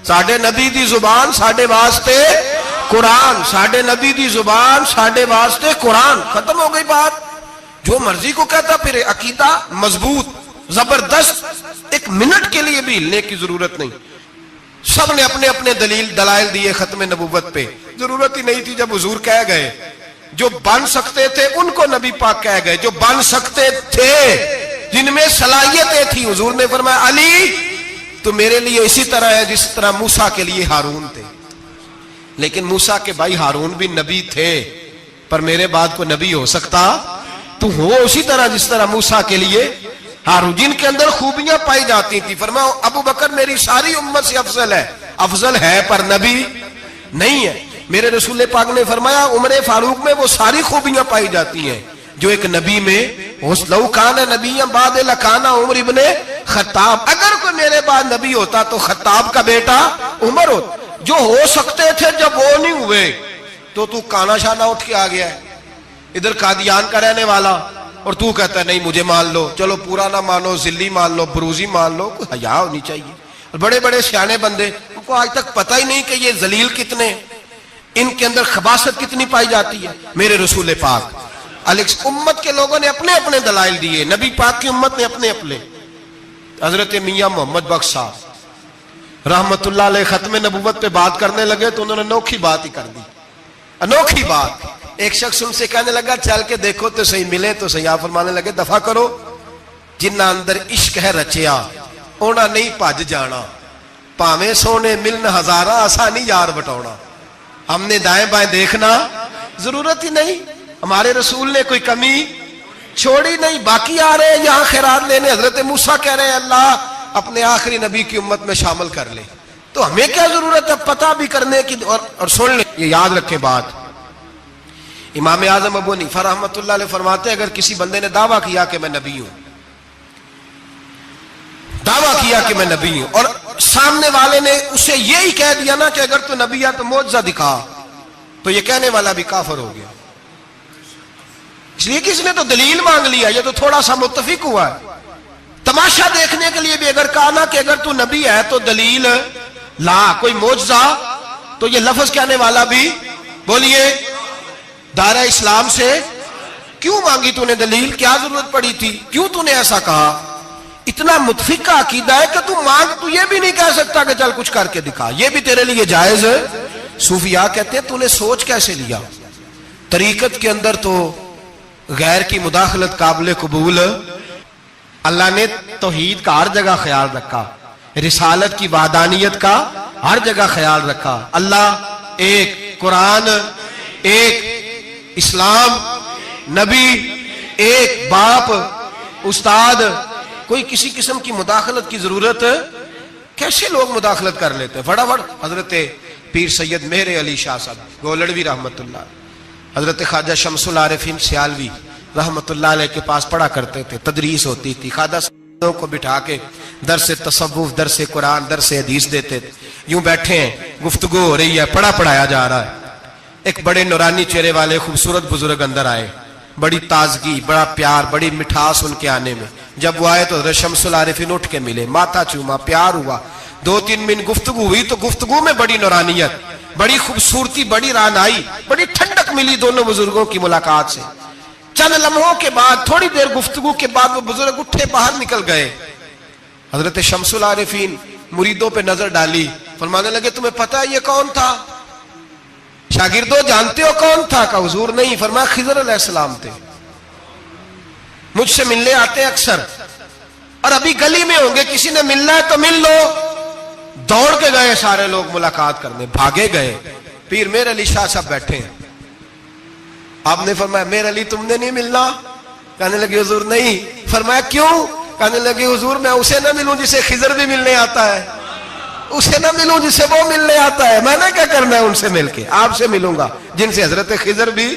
ساڈے نبی دی زبان ساڈے واسطے قرآن، ساڈے نبی دی زبان ساڈے واسطے قرآن، ختم ہو گئی بات۔ جو مرضی کو کہتا پھر عقیدہ مضبوط زبردست، ایک منٹ کے لیے بھی ہلنے کی ضرورت نہیں۔ سب نے اپنے اپنے دلائل دیے ختم نبوت پہ، ضرورت ہی نہیں تھی جب حضور کہہ گئے۔ جو بن سکتے تھے ان کو نبی پاک کہہ گئے، جو بن سکتے تھے جن میں صلاحیتیں تھی، حضور نے فرمایا علی تو میرے لیے اسی طرح ہے جس طرح موسیٰ کے لیے ہارون تھے۔ لیکن موسیٰ کے بھائی ہارون بھی نبی تھے، پر میرے بعد کوئی نبی ہو سکتا تو ہو اسی طرح جس طرح موسیٰ کے لیے ہارون، جن کے اندر خوبیاں پائی جاتی تھی۔ فرمایا ابو بکر میری ساری امت سے افضل ہے پر نبی نہیں ہے۔ میرے رسول پاک نے فرمایا عمر فاروق میں وہ ساری خوبیاں پائی جاتی ہیں جو ایک نبی میں لو کان نبی بعد لکانا عمر ابن خطاب، اگر کوئی میرے بعد نبی ہوتا تو خطاب کا بیٹا عمر ہوتا۔ جو ہو سکتے تھے جب وہ نہیں ہوئے تو کانا شانہ اٹھ کے آ گیا ہے، ادھر قادیان کا رہنے والا، اور تو کہتا ہے نہیں مجھے مان لو، چلو پورا نہ مانو، ذلی مان لو، بروزی مان لو، کوئی حیا ہونی چاہیے۔ اور بڑے بڑے سیانے بندے ان کو آج تک پتہ ہی نہیں کہ یہ ذلیل کتنے، ان کے اندر خباثت کتنی پائی جاتی ہے۔ میرے رسول پاک امت کے لوگوں نے اپنے اپنے دلائل دیے، نبی پاک کی امت نے اپنے اپنے۔ حضرت میاں محمد بخش صاحب رحمت اللہ علیہ ختم نبوت پہ بات کرنے لگے تو انہوں نے انوکھی بات ہی کر دی، انوکھی بات۔ ایک شخص ان سے کہنے لگا چل کے دیکھو تو صحیح، ملے تو صحیح۔ آپ فرمانے لگے دفع کرو، جنہ اندر عشق ہے رچیا اونا نہیں پج جانا، پاویں سونے ملن ہزارہ آسانی یار بٹونا۔ ہم نے دائیں بائیں دیکھنا ضرورت ہی نہیں، ہمارے رسول نے کوئی کمی چھوڑی نہیں۔ باقی آ رہے ہیں یہاں خیرات لینے، حضرت موسیٰ کہہ رہے ہیں اللہ اپنے آخری نبی کی امت میں شامل کر لے، تو ہمیں کیا ضرورت ہے پتہ بھی کرنے کی اور سن لیں۔ یہ یاد رکھیں بات، امام اعظم ابو حنیفہ رحمۃ اللہ علیہ فرماتے ہیں اگر کسی بندے نے دعویٰ کیا کہ میں نبی ہوں، دعویٰ کیا کہ میں نبی ہوں، اور سامنے والے نے اسے یہی کہہ دیا نا کہ اگر تو نبی ہے تو معجزہ دکھا، تو یہ کہنے والا بھی کافر ہو گیا، اس لیے کہ اس نے تو دلیل مانگ لیا، یہ تو تھوڑا سا متفق ہوا ہے۔ تماشا دیکھنے کے لیے بھی اگر کہا نا کہ اگر تو نبی ہے تو دلیل لا، کوئی معجزہ، تو یہ لفظ کہنے والا بھی بولیے دائرہ اسلام سے کیوں مانگی تو نے دلیل، کیا ضرورت پڑی تھی، کیوں تو نے ایسا کہا؟ اتنا متفق کا عقیدہ ہے کہ تو مانگ، تو یہ بھی نہیں کہہ سکتا کہ چل کچھ کر کے دکھا، یہ بھی تیرے لیے جائز ہے۔ صوفیاء کہتے ہیں تو نے سوچ کیسے لیا؟ طریقت کے اندر تو غیر کی مداخلت قابل قبول، اللہ نے توحید کا ہر جگہ خیال رکھا، رسالت کی وحدانیت کا ہر جگہ خیال رکھا۔ اللہ ایک، قرآن ایک، اسلام نبی ایک، باپ استاد، کوئی کسی قسم کی مداخلت کی ضرورت کیسے لوگ مداخلت کر لیتے ہیں؟ فٹافٹ حضرت پیر سید مہر علی شاہ صاحب گولڑوی رحمت اللہ، حضرت خواجہ شمس العارفین سیالوی رحمت اللہ علیہ کے پاس پڑھا کرتے تھے، تدریس ہوتی تھی، خواجہ صاحب کو بٹھا کے درس تصوف، درس قرآن، درس حدیث دیتے تھے۔ یوں بیٹھے ہیں، گفتگو ہو رہی ہے، پڑھایا جا رہا ہے، ایک بڑے نورانی چہرے والے خوبصورت بزرگ اندر آئے، بڑی تازگی، بڑا پیار، بڑی مٹھاس ان کے آنے میں۔ جب وہ آئے تو حضرت شمس العارفین اٹھ کے ملے، ماتھا چوما، پیار ہوا، 2-3 منٹ گفتگو ہوئی تو گفتگو میں بڑی نورانیت، بڑی خوبصورتی، بڑی رانائی، بڑی ٹھنڈک ملی دونوں بزرگوں کی ملاقات سے۔ چند لمحوں کے بعد، تھوڑی دیر گفتگو کے بعد وہ بزرگ اٹھے باہر نکل گئے۔ حضرت شمس العارفین مریدوں پہ نظر ڈالی، فرمانے لگے تمہیں پتہ ہے یہ کون تھا؟ شاگردوں جانتے ہو کون تھا؟ کہا حضور نہیں۔ فرمایا خضر علیہ السلام تھے، مجھ سے ملنے آتے ہیں اکثر، اور ابھی گلی میں ہوں گے، کسی نے ملنا ہے تو مل لو۔ دوڑ کے گئے سارے لوگ ملاقات کرنے، بھاگے گئے۔ پیر مہر علی شاہ صاحب بیٹھے ہیں، آپ نے فرمایا مہر علی تم نے نہیں ملنا؟ کہنے لگے حضور نہیں۔ فرمایا کیوں؟ کہنے لگے حضور میں اسے نہ ملوں جسے خضر بھی ملنے آتا ہے، اسے نہ ملوں جسے وہ ملنے آتا ہے، میں نے کیا کرنا ہے ان سے مل کے؟ آپ سے ملوں گا جن سے حضرت خضر بھی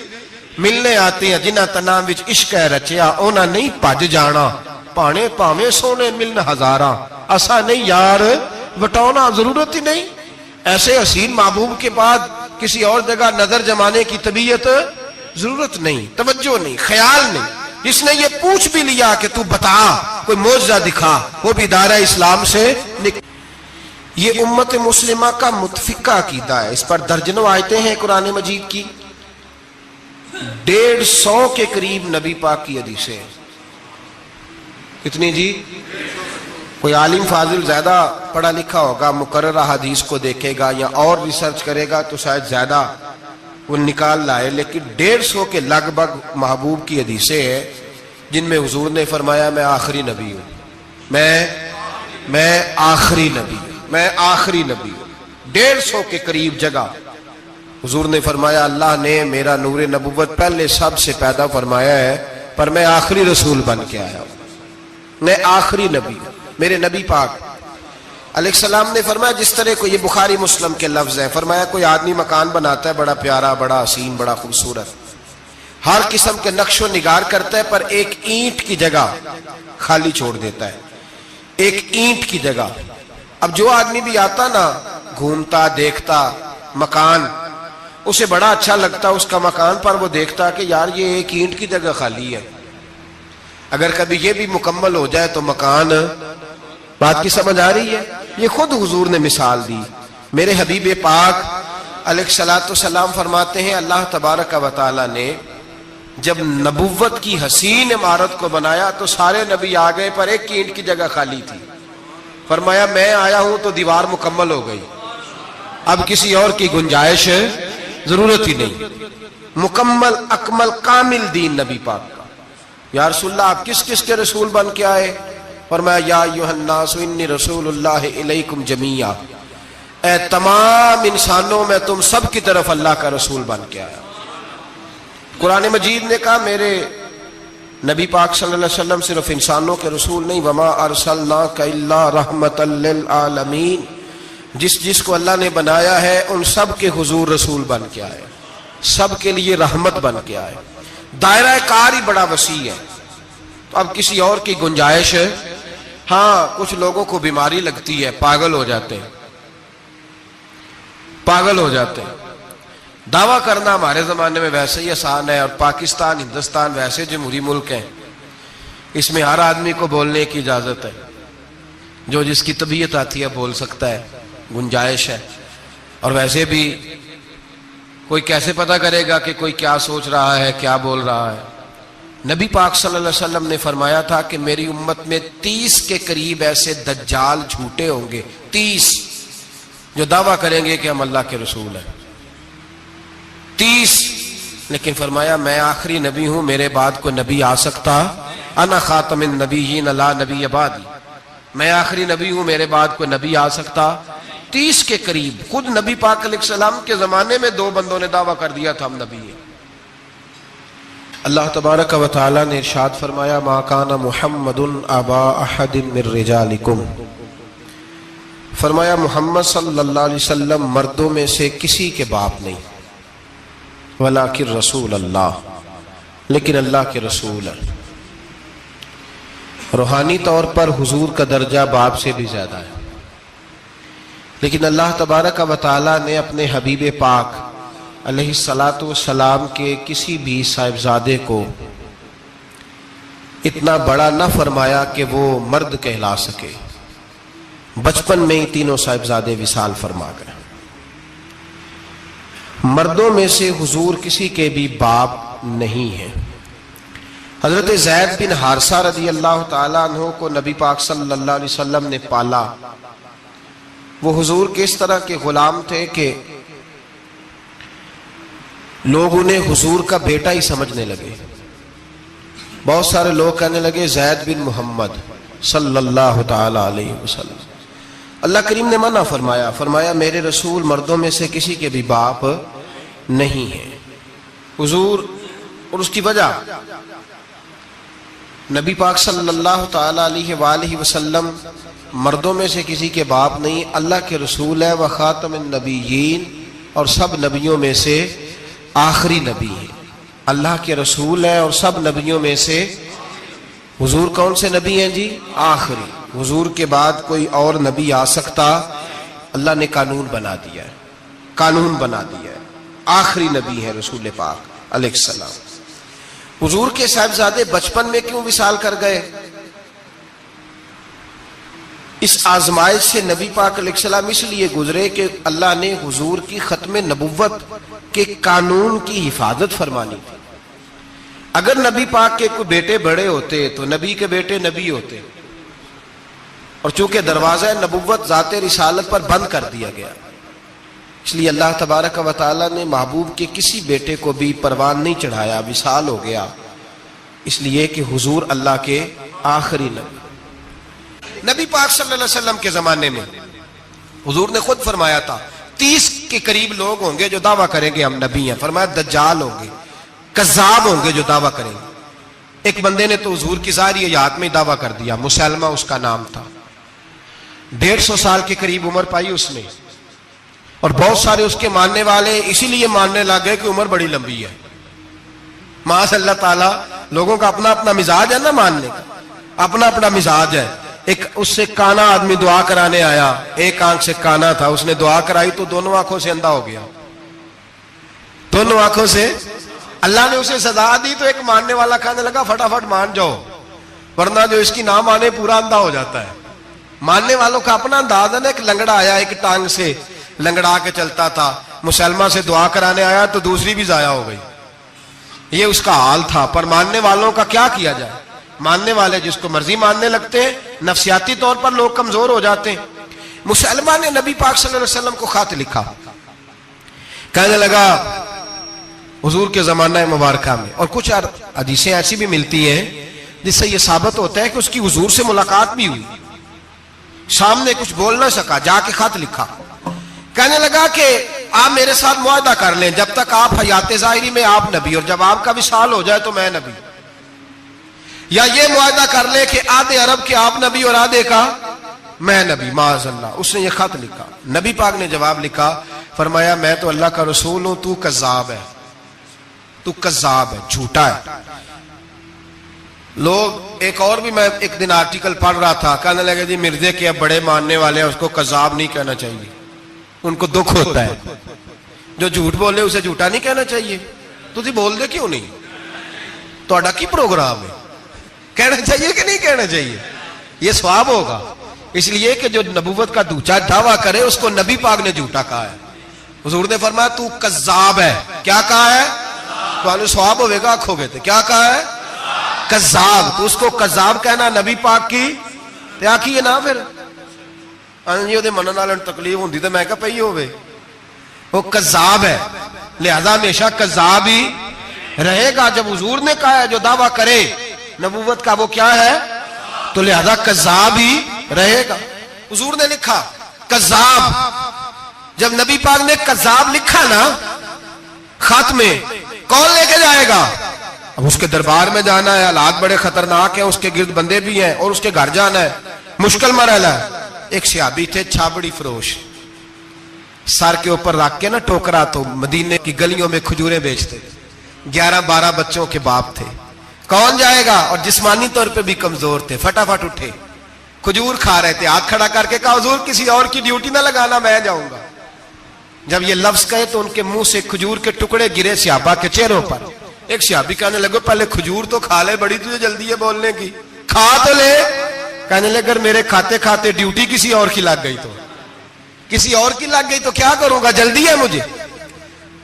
ملنے آتے ہیں، جنہ تنام وچ عشق ہے رچیا اونا نہیں پج جانا، پانے پاویں سونے ملن ہزاراں، اسا نہیں یار وٹونا، ضرورت ہی نہیں۔ ایسے حسین محبوب کے بعد کسی اور جگہ نظر جمانے کی طبیعت ضرورت نہیں، توجہ نہیں، خیال نہیں۔ جس نے یہ پوچھ بھی لیا کہ تو بتا، کوئی معجزہ دکھا، وہ بھی دائرہ اسلام سے یہ امت مسلمہ کا متفقہ عقیدہ ہے. اس پر درجنوں آیتیں ہیں قرآن مجید کی، 150 کے قریب نبی پاک کی حدیثیں ہیں. کتنی جی؟ کوئی عالم فاضل زیادہ پڑھا لکھا ہوگا، مقررہ حدیث کو دیکھے گا یا اور ریسرچ کرے گا تو شاید زیادہ وہ نکال لائے، لیکن 150 کے لگ بھگ محبوب کی حدیثیں ہیں جن میں حضور نے فرمایا میں آخری نبی ہوں، میں آخری نبی ہوں، میں آخری نبی ہوں. 150 کے قریب جگہ حضور نے فرمایا اللہ نے میرا نور نبوت پہلے سب سے پیدا فرمایا ہے، پر میں آخری رسول بن کے آیا ہوں، میں آخری نبی ہوں. میرے نبی پاک علیہ السلام نے فرمایا، جس طرح کو یہ بخاری مسلم کے لفظ ہیں، فرمایا کوئی آدمی مکان بناتا ہے بڑا پیارا، بڑا حسین، بڑا خوبصورت، ہر قسم کے نقش و نگار کرتا ہے، پر ایک اینٹ کی جگہ خالی چھوڑ دیتا ہے، ایک اینٹ کی جگہ. اب جو آدمی بھی آتا نا، گھومتا دیکھتا مکان، اسے بڑا اچھا لگتا اس کا مکان، پر وہ دیکھتا کہ یار یہ ایک اینٹ کی جگہ خالی ہے، اگر کبھی یہ بھی مکمل ہو جائے تو مکان. بات کی سمجھ آ رہی ہے؟ یہ خود حضور نے مثال دی. میرے حبیب پاک علیہ الصلوۃ والسلام فرماتے ہیں اللہ تبارک و تعالی نے جب نبوت کی حسین عمارت کو بنایا تو سارے نبی آ گئے پر ایک اینٹ کی جگہ خالی تھی. فرمایا میں آیا ہوں تو دیوار مکمل ہو گئی، اب کسی اور کی گنجائش ضرورت ہی نہیں. مکمل اکمل کامل دین نبی پاک کا. یا رسول اللہ آپ کس کس کے رسول بن کے آئے؟ فرمایا یا ایھا الناس انی رسول اللہ الیکم جمیعا، اے تمام انسانوں میں تم سب کی طرف اللہ کا رسول بن کے آیا. قرآن مجید نے کہا میرے نبی پاک صلی اللہ علیہ وسلم صرف انسانوں کے رسول نہیں، وما ارسلناک الا رحمۃ للعالمین، جس کو اللہ نے بنایا ہے ان سب کے حضور رسول بن کے آئے، سب کے لیے رحمت بن کے آئے. دائرہ کار ہی بڑا وسیع ہے. تو اب کسی اور کی گنجائش ہے؟ ہاں کچھ لوگوں کو بیماری لگتی ہے، پاگل ہو جاتے ہیں، پاگل ہو جاتے ہیں. دعویٰ کرنا ہمارے زمانے میں ویسے ہی آسان ہے، اور پاکستان ہندوستان ویسے جمہوری ملک ہیں، اس میں ہر آدمی کو بولنے کی اجازت ہے، جو جس کی طبیعت آتی ہے بول سکتا ہے، گنجائش ہے. اور ویسے بھی کوئی کیسے پتہ کرے گا کہ کوئی کیا سوچ رہا ہے، کیا بول رہا ہے. نبی پاک صلی اللہ علیہ وسلم نے فرمایا تھا کہ میری امت میں 30 کے قریب ایسے دجال جھوٹے ہوں گے، 30 جو دعویٰ کریں گے کہ ہم اللہ کے رسول ہیں، 30. لیکن فرمایا میں آخری نبی ہوں، میرے بعد کوئی نبی آ سکتا، انا خاتم النبیین لا نبی بعدی، میں آخری نبی ہوں، میرے بعد کوئی نبی آ سکتا. 30 کے قریب. خود نبی پاک علیہ السلام کے زمانے میں 2 بندوں نے دعویٰ کر دیا تھا ہم نبی ہیں. اللہ تبارک و تعالی نے ارشاد فرمایا ما کان محمد ابا احد من رجالکم، فرمایا محمد صلی اللہ علیہ وسلم مردوں میں سے کسی کے باپ نہیں، ولکن رسول اللہ، لیکن اللہ کے رسول ہے. روحانی طور پر حضور کا درجہ باپ سے بھی زیادہ ہے، لیکن اللہ تبارک و تعالی نے اپنے حبیب پاک علیہ الصلاۃ والسلام کے کسی بھی صاحبزادے کو اتنا بڑا نہ فرمایا کہ وہ مرد کہلا سکے. بچپن میں ہی تینوں صاحبزادے وصال فرما گئے. مردوں میں سے حضور کسی کے بھی باپ نہیں ہیں. حضرت زید بن حارثہ رضی اللہ تعالیٰ عنہ کو نبی پاک صلی اللہ علیہ وسلم نے پالا. وہ حضور کے اس طرح کے غلام تھے کہ لوگ انہیں حضور کا بیٹا ہی سمجھنے لگے. بہت سارے لوگ کہنے لگے زید بن محمد صلی اللہ تعالی علیہ وسلم. اللہ کریم نے منع فرمایا، فرمایا میرے رسول مردوں میں سے کسی کے بھی باپ نہیں ہیں. حضور اور اس کی وجہ نبی پاک صلی اللہ تعالی علیہ وآلہ وسلم مردوں میں سے کسی کے باپ نہیں، اللہ کے رسول ہے، وخاتم النبیین، اور سب نبیوں میں سے آخری نبی ہے. اللہ کے رسول ہیں اور سب نبیوں میں سے حضور کون سے نبی ہیں جی؟ آخری. حضور کے بعد کوئی اور نبی آ سکتا؟ اللہ نے قانون بنا دیا ہے، قانون بنا دیا ہے. آخری نبی ہے رسول پاک علیہ السلام. حضور کے صاحبزادے بچپن میں کیوں وصال کر گئے؟ اس آزمائش سے نبی پاک علیہ السلام اس لیے گزرے کہ اللہ نے حضور کی ختم نبوت کے قانون کی حفاظت فرمانی تھی. اگر نبی پاک کے کوئی بیٹے بڑے ہوتے تو نبی کے بیٹے نبی ہوتے، اور چونکہ دروازہ نبوت ذات رسالت پر بند کر دیا گیا، اس لیے اللہ تبارک و تعالی نے محبوب کے کسی بیٹے کو بھی پروان نہیں چڑھایا، وصال ہو گیا، اس لیے کہ حضور اللہ کے آخری نبی پاک صلی اللہ علیہ وسلم کے زمانے میں حضور نے خود فرمایا تھا 30 کے قریب لوگ ہوں گے جو دعویٰ کریں گے ہم نبی ہیں. فرمایا دجال ہوں گے، کذاب ہوں گے جو دعویٰ کریں گے. ایک بندے نے تو حضور کی ظاہری حیات میں دعویٰ کر دیا، مسلمہ اس کا نام تھا. 150 سال کے قریب عمر پائی اس نے، اور بہت سارے اس کے ماننے والے اسی لیے ماننے لگ گئے کہ عمر بڑی لمبی ہے. معاذ اللہ تعالیٰ، لوگوں کا اپنا اپنا مزاج ہے نا، ماننے کا اپنا اپنا مزاج ہے. ایک اس سے کانا آدمی دعا کرانے آیا، ایک آنکھ سے کانا تھا، اس نے دعا کرائی تو دونوں آنکھوں سے اندھا ہو گیا، دونوں آنکھوں سے. اللہ نے اسے سزا دی تو ایک ماننے والا کہنے لگا فٹافٹ مان جاؤ، ورنہ جو اس کی نہ مانے پورا اندھا ہو جاتا ہے. ماننے والوں کا اپنا انداز ہے نا. ایک لنگڑا آیا، ایک ٹانگ سے لنگڑا کے چلتا تھا، مسلمہ سے دعا کرانے آیا تو دوسری بھی ضائع ہو گئی. یہ اس کا حال تھا. پر ماننے والوں کا کیا کیا جائے؟ ماننے والے جس کو مرضی ماننے لگتے ہیں، نفسیاتی طور پر لوگ کمزور ہو جاتے ہیں. مسلمہ نے نبی پاک صلی اللہ علیہ وسلم کو خط لکھا، کہنے لگا حضور کے زمانہ مبارکہ میں، اور کچھ حدیثیں ایسی بھی ملتی ہیں جس سے یہ ثابت ہوتا ہے کہ اس کی حضور سے ملاقات بھی ہوئی، سامنے کچھ بول نہ سکا، جا کے خط لکھا. کہنے لگا کہ آپ میرے ساتھ معاہدہ کر لیں، جب تک آپ حیات ظاہری میں آپ نبی، اور جب آپ کا وصال ہو جائے تو میں نبی. یا یہ معاہدہ کر لے کہ آدھے عرب کے آپ نبی اور آدھے کا میں نبی. معاذ اللہ. اس نے یہ خط لکھا. نبی پاک نے جواب لکھا، فرمایا میں تو اللہ کا رسول ہوں، تو کذاب ہے، تو کذاب ہے، جھوٹا ہے. لوگ ایک اور بھی، میں ایک دن آرٹیکل پڑھ رہا تھا، کہنے لگے جی مرزے کے اب بڑے ماننے والے ہیں، اس کو کذاب نہیں کہنا چاہیے، ان کو دکھ ہوتا ہے. جو جھوٹ بولے اسے جھوٹا نہیں کہنا چاہیے. تو تھی بول دے کیوں نہیں؟ تو اڈا کی پروگرام ہے، کہنا چاہیے کہ نہیں کہنا چاہیے؟ یہ ثواب ہوگا. اس لیے کہ جو نبوت کا دوچا دعویٰ کرے اس کو نبی پاک نے جھوٹا کہا ہے. حضور نے فرمایا تو کذاب ہے. کیا کہا ہے؟ تو ثواب ہوئے گا، آنکھوں گے تھے. کیا کہا ہے؟ کذاب. تو اس کو کذاب کہنا نبی پاک کی کیا کی نا. پھر منن والے تکلیف ہوندی تو میں کہا پئی ہوئے. وہ کذاب ہے، لہذا ہمیشہ کذاب ہی رہے گا. جب حضور نے کہا ہے جو دعویٰ کرے نبوت کا وہ کیا ہے، تو لہذا کذاب ہی رہے گا. حضور نے لکھا کذاب. جب نبی پاک نے کذاب لکھا نا خط میں، کون لے کے جائے گا؟ اب اس کے دربار میں جانا ہے، حالات بڑے خطرناک ہیں، اس کے گرد بندے بھی ہیں، اور اس کے گھر جانا ہے، مشکل مرحلہ ہے. ایک صحابی تھے چھابڑی فروش، سر کے اوپر رکھ کے نا ٹوکرا، تو مدینے کی گلیوں میں کھجوریں بیچتے. 11-12 بچوں کے باپ تھے. کون جائے گا؟ اور جسمانی طور پہ بھی کمزور تھے. فٹافٹ اٹھے، کھجور کھا رہے تھے، ہاتھ کھڑا کر کے کہا حضور کسی اور کی ڈیوٹی نہ لگانا، میں جاؤں گا. جب یہ لفظ کہے تو ان کے منہ سے کھجور کے ٹکڑے گرے صحابہ کے چہروں پر. ایک صحابی کہنے لگے پہلے کھجور تو کھا لے، بڑی تجھے جلدی ہے بولنے کی، کھا تو لے. کہنے لگے اگر میرے کھاتے کھاتے ڈیوٹی کسی اور کی لگ گئی تو، کسی اور کی لگ گئی تو کیا کروں گا، جلدی ہے مجھے.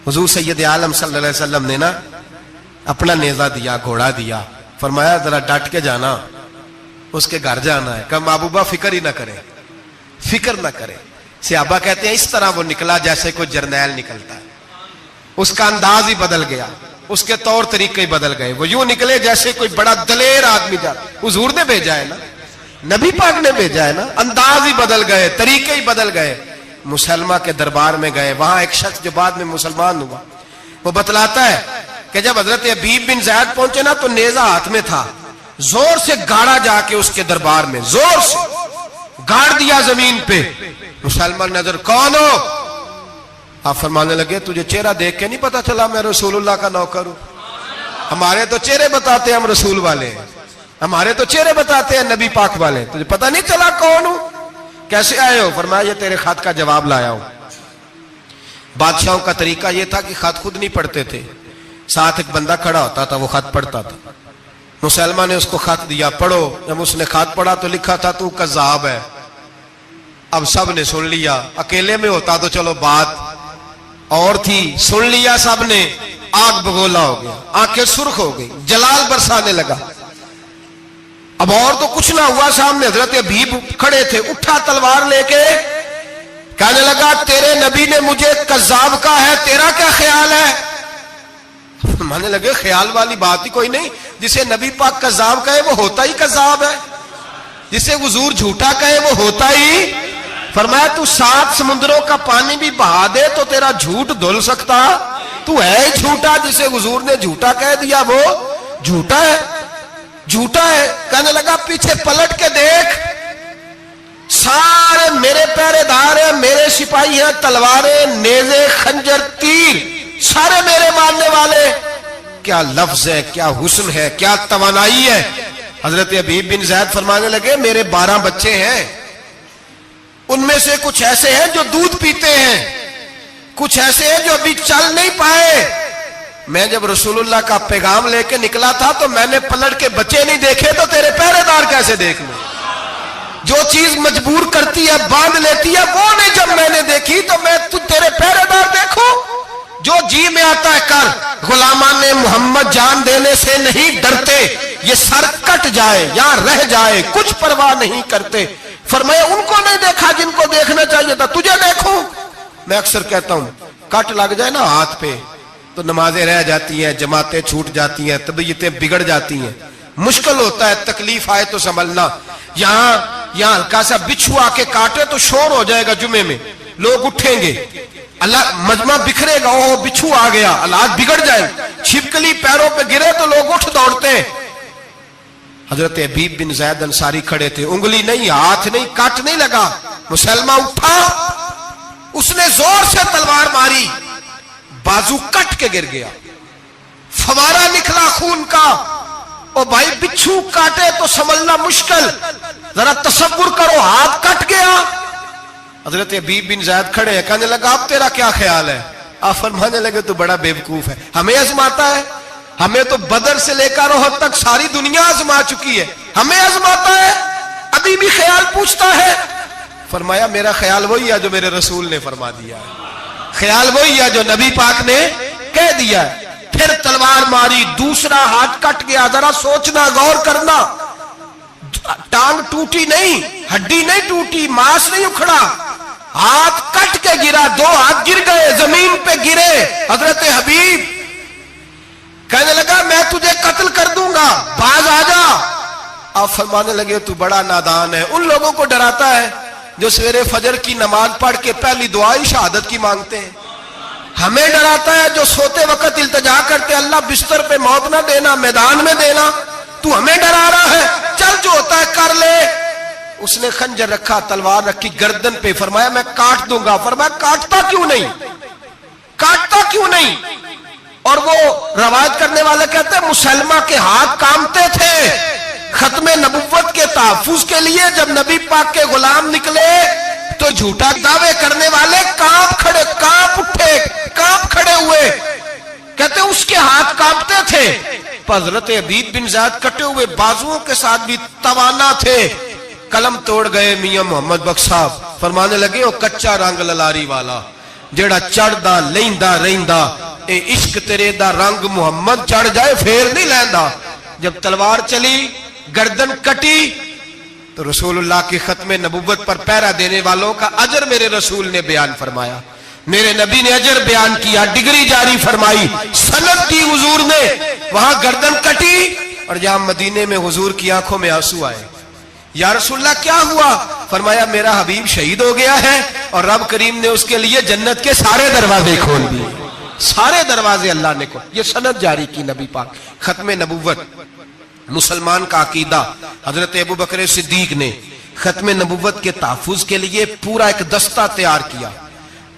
حضور سید عالم صلی اللہ علیہ وسلم نے نا اپنا نیزہ دیا، گھوڑا دیا، فرمایا ذرا ڈٹ کے جانا، اس کے گھر جانا ہے. کہ محبوبہ فکر ہی نہ کرے، فکر نہ کرے. صحابہ کہتے ہیں اس طرح وہ نکلا جیسے کوئی جرنیل نکلتا ہے. اس کا انداز ہی بدل گیا، اس کے طور طریقے ہی بدل گئے. وہ یوں نکلے جیسے کوئی بڑا دلیر آدمی جاتا. حضور نے بھیجا ہے نا، نبی پاک نے بھیجا ہے نا. انداز ہی بدل گئے، طریقے ہی بدل گئے. مسلمہ کے دربار میں گئے. وہاں ایک شخص جو بعد میں مسلمان ہوا، وہ بتلاتا ہے کہ جب حضرت حبیب بن زید پہنچے نا تو نیزہ ہاتھ میں تھا، زور سے گاڑا جا کے اس کے دربار میں، زور سے گاڑ دیا زمین پہ. مسلمان نظر، کون ہو؟ آپ فرمانے لگے تجھے چہرہ دیکھ کے نہیں پتا چلا میں رسول اللہ کا نوکر ہوں؟ ہمارے تو چہرے بتاتے ہیں ہم رسول والے ہیں، ہمارے تو چہرے بتاتے ہیں نبی پاک والے، تجھے پتا نہیں چلا کون ہوں؟ کیسے آئے ہو؟ فرمایا یہ تیرے خط کا جواب لایا ہوں. بادشاہوں کا طریقہ یہ تھا کہ خط خود نہیں پڑھتے تھے، ساتھ ایک بندہ کھڑا ہوتا تھا، وہ خط پڑھتا تھا. مسلمہ نے اس کو خط دیا، پڑھو. جب اس نے خط پڑھا تو لکھا تھا تو کذاب ہے. اب سب نے سن لیا, اکیلے میں ہوتا تو چلو بات اور تھی, سن لیا سب نے, آگ بگولا ہو گیا, آنکھیں سرخ ہو گئی, جلال برسانے لگا. اب اور تو کچھ نہ ہوا, سامنے حضرت حبیب کھڑے تھے, اٹھا تلوار لے کے کہنے لگا تیرے نبی نے مجھے کذاب کہا ہے, تیرا کیا خیال ہے؟ مانے لگے خیال والی بات ہی کوئی نہیں, جسے نبی پاک کذاب کہے وہ ہوتا ہی کذاب ہے, جسے حضور جھوٹا کہے وہ ہوتا ہی. فرمایا تو 7 سمندروں کا پانی بھی بہا دے تو تیرا جھوٹ دھل سکتا, تو ہے ہی جھوٹا, جسے حضور نے جھوٹا کہہ دیا وہ جھوٹا ہے, جھوٹا ہے. کہنے لگا پیچھے پلٹ کے دیکھ, سارے میرے پہرے دار ہیں, میرے سپاہی ہیں, تلواریں, نیزے, خنجر, تیر, سارے میرے ماننے والے. کیا لفظ ہے, کیا حسن ہے, کیا توانائی ہے. حضرت حبیب بن زید فرمانے لگے میرے 12 بچے ہیں, ان میں سے کچھ ایسے ہیں جو دودھ پیتے ہیں, کچھ ایسے ہیں جو ابھی چل نہیں پائے. میں جب رسول اللہ کا پیغام لے کے نکلا تھا تو میں نے پلٹ کے بچے نہیں دیکھے, تو تیرے پہرے دار کیسے دیکھ لوں؟ جو چیز مجبور کرتی ہے, باندھ لیتی ہے, وہ نہیں جب میں نے دیکھی تو میں تیرے پہرے دار دیکھوں. جو جی میں آتا ہے کر, غلامان محمد جان دینے سے نہیں ڈرتے, یہ سر کٹ جائے یا رہ جائے کچھ پرواہ نہیں کرتے. فرمایا ان کو نہیں دیکھا جن کو دیکھنا چاہیے تھا, تجھے دیکھوں. میں اکثر کہتا ہوں کٹ لگ جائے نا ہاتھ پہ تو نمازیں رہ جاتی ہیں, جماعتیں چھوٹ جاتی ہیں, طبیعتیں بگڑ جاتی ہیں, مشکل ہوتا ہے, تکلیف آئے تو سنبھلنا. یہاں ہلکا سا بچھو آ کے کاٹے تو شور ہو جائے گا, جمعے میں لوگ اٹھیں گے, اللہ مجمع بکھرے گا, وہ بچھو آ گیا, حالات بگڑ جائے. چھپکلی پیروں پہ گرے تو لوگ اٹھ دوڑتے ہیں. حضرت حبیب بن زید انصاری کھڑے تھے, انگلی نہیں, ہاتھ نہیں, کٹ نہیں لگا. مسلمہ اٹھا, اس نے زور سے تلوار ماری, بازو کٹ کے گر گیا, فوارہ نکلا خون کا. او بھائی بچھو کاٹے تو سنبھلنا مشکل, ذرا تصور کرو ہاتھ کٹ گیا. حضرت حبیب بن زید کھڑے ہیں, کہنے لگا اب تیرا کیا خیال ہے؟ آپ فرمانے لگے تو بڑا بیوقوف ہے, ہمیں آزماتا ہے, ہمیں تو بدر سے لے کر احد تک ساری دنیا آزما چکی ہے, ہمیں آزماتا ہے, ابھی بھی خیال پوچھتا ہے. فرمایا میرا خیال وہی ہے جو میرے رسول نے فرما دیا ہے, خیال وہی ہے جو نبی پاک نے کہہ دیا ہے. پھر تلوار ماری, دوسرا ہاتھ کٹ گیا. ذرا سوچنا, غور کرنا, ٹانگ ٹوٹی نہیں, ہڈی نہیں ٹوٹی, ماس نہیں اکھڑا, ہاتھ کٹ کے گرا, 2 ہاتھ گر گئے, زمین پہ گرے. حضرت حبیب کہنے لگا میں تجھے قتل کر دوں گا, باز آ جا. آپ فرمانے لگے تو بڑا نادان ہے. ان لوگوں کو ڈراتا ہے جو سویرے فجر کی نماز پڑھ کے پہلی دعا ہی شہادت کی مانگتے ہیں. ہمیں ڈراتا ہے جو سوتے وقت التجا کرتے اللہ بستر پہ موت نہ دینا, میدان میں دینا. تو ہمیں ڈرا رہا ہے, چل جو ہوتا ہے کر لے. اس نے خنجر رکھا, تلوار رکھی گردن پہ, فرمایا میں کاٹ دوں گا. فرمایا کاٹتا کیوں نہیں, کاٹتا کیوں نہیں؟ اور وہ روایت کرنے والے کہتے ہیں مسلمہ کے ہاتھ کامتے تھے ختم نبوت کے تحفظ کے لیے. جب نبی پاک کے غلام نکلے تو جھوٹا دعوے کرنے والے کانپ اٹھے, کانپ کھڑے ہوئے. کہتے اس کے ہاتھ کانپتے تھے. حضرت حبیب بن زید کٹے ہوئے بازوؤں کے ساتھ بھی توانا تھے, قلم توڑ گئے. میاں محمد بخش صاحب فرمانے لگے وہ کچا رنگ للاری والا جیڑا چڑھدا لیندا رہندا, اے عشق تیرے دا رنگ محمد چڑھ جائے پھر نہیں لیندا. جب تلوار چلی, گردن کٹی, تو رسول اللہ کی ختم نبوت پر پہرا دینے والوں کا اجر میرے رسول نے بیان فرمایا, میرے نبی نے اجر بیان کیا, ڈگری جاری فرمائی, سند دی حضور نے. وہاں گردن کٹی اور جہاں مدینے میں حضور کی آنکھوں میں آنسو آئے. یا رسول اللہ کیا ہوا؟ فرمایا میرا حبیب شہید ہو گیا ہے اور رب کریم نے اس کے لیے جنت کے سارے دروازے کھول دیے, سارے دروازے اللہ نے کھول. یہ سند جاری کی نبی پاک. ختم نبوت مسلمان کا عقیدہ. حضرت ابو بکر صدیق نے ختم نبوت کے تحفظ کے لیے پورا ایک دستہ تیار کیا.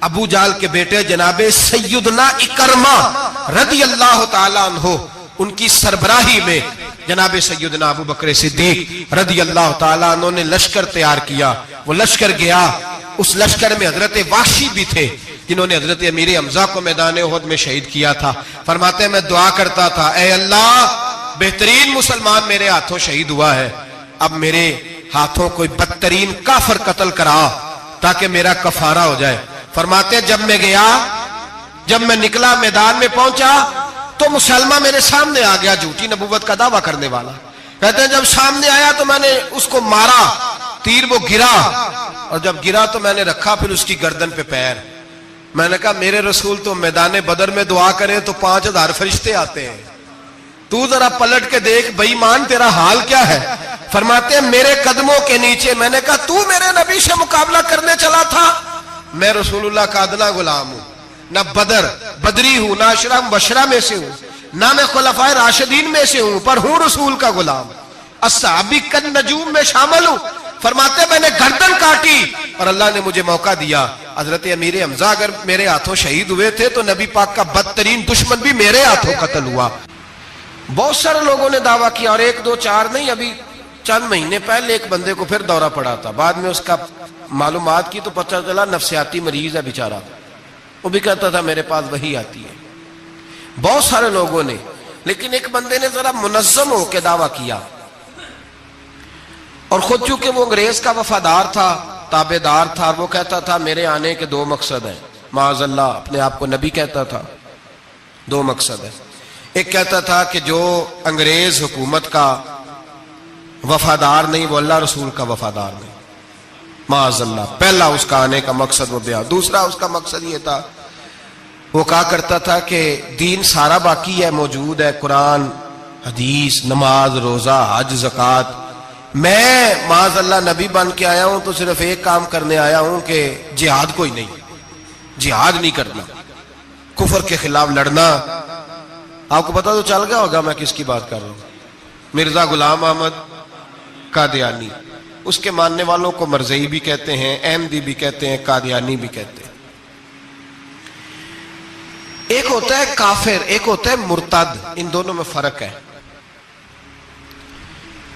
ابو جال کے بیٹے جناب سیدنا اکرمہ رضی اللہ تعالیٰ عنہ, ان کی سربراہی میں جناب سیدنا ابو بکر صدیق رضی اللہ تعالیٰ عنہ نے لشکر تیار کیا. وہ لشکر گیا, اس لشکر میں حضرت وحشی بھی تھے جنہوں نے حضرت امیر حمزہ کو میدان احد میں شہید کیا تھا. فرماتے ہیں میں دعا کرتا تھا اے اللہ بہترین مسلمان میرے ہاتھوں شہید ہوا ہے, اب میرے ہاتھوں کوئی بدترین کافر قتل کرا تاکہ میرا کفارہ ہو جائے. فرماتے جب میں گیا، جب میں نکلا میدان میں پہنچا تو مسلمہ میرے سامنے آ گیا، جھوٹی نبوت کا دعویٰ کرنے والا. کہتے ہیں جب سامنے آیا تو میں نے اس کو مارا، تیر وہ گرا، اور جب گرا تو میں نے رکھا پھر اس کی گردن پہ پیر. میں نے کہا میرے رسول تو میدان بدر میں دعا کریں تو 5000 فرشتے آتے ہیں، تو ذرا پلٹ کے دیکھ بے ایمان تیرا حال کیا ہے. فرماتے ہیں میرے قدموں کے نیچے. میں نے کہا تو میرے نبی سے مقابلہ کرنے چلا تھا؟ میں رسول اللہ کا ادنا غلام ہوں، نہ بدری ہوں، نہ اشرا مبشرہ میں سے ہوں، نہ میں خلفائے راشدین میں سے ہوں، پر ہوں رسول کا غلام، الصحابی کالنجوم میں شامل ہوں. فرماتے میں نے گردن کاٹی اور اللہ نے مجھے موقع دیا. حضرت امیر حمزہ اگر میرے ہاتھوں شہید ہوئے تھے تو نبی پاک کا بدترین دشمن بھی میرے ہاتھوں قتل ہوا. بہت سارے لوگوں نے دعویٰ کیا، اور 1 2 4 نہیں، ابھی چند مہینے پہلے ایک بندے کو پھر دورہ پڑا تھا، بعد میں اس کا معلومات کی تو پتہ چلا نفسیاتی مریض ہے بیچارہ. وہ بھی کہتا تھا میرے پاس وہی آتی ہے. بہت سارے لوگوں نے، لیکن ایک بندے نے ذرا منظم ہو کے دعویٰ کیا، اور خود چونکہ وہ انگریز کا وفادار تھا، تابع دار تھا، اور وہ کہتا تھا میرے آنے کے 2 مقصد ہیں. معاذ اللہ اپنے آپ کو نبی کہتا تھا. 2 مقصد ہیں. ایک کہتا تھا کہ جو انگریز حکومت کا وفادار نہیں وہ اللہ رسول کا وفادار نہیں. معاذ اللہ. پہلا اس کا آنے کا مقصد وہ بیان. دوسرا اس کا مقصد یہ تھا، وہ کہا کرتا تھا کہ دین سارا باقی ہے، موجود ہے، قرآن، حدیث، نماز، روزہ، حج، زکوٰۃ. میں معاذ اللہ نبی بن کے آیا ہوں تو صرف ایک کام کرنے آیا ہوں کہ جہاد کوئی نہیں، جہاد نہیں کرنا، کفر کے خلاف لڑنا. آپ کو پتا تو چل گیا ہوگا میں کس کی بات کر رہا ہوں. مرزا غلام احمد قادیانی. اس کے ماننے والوں کو مرزئی بھی کہتے ہیں، احمدی بھی کہتے ہیں، قادیانی بھی کہتے ہیں. ایک ہوتا ہے کافر، ایک ہوتا ہے مرتد. ان دونوں میں فرق ہے.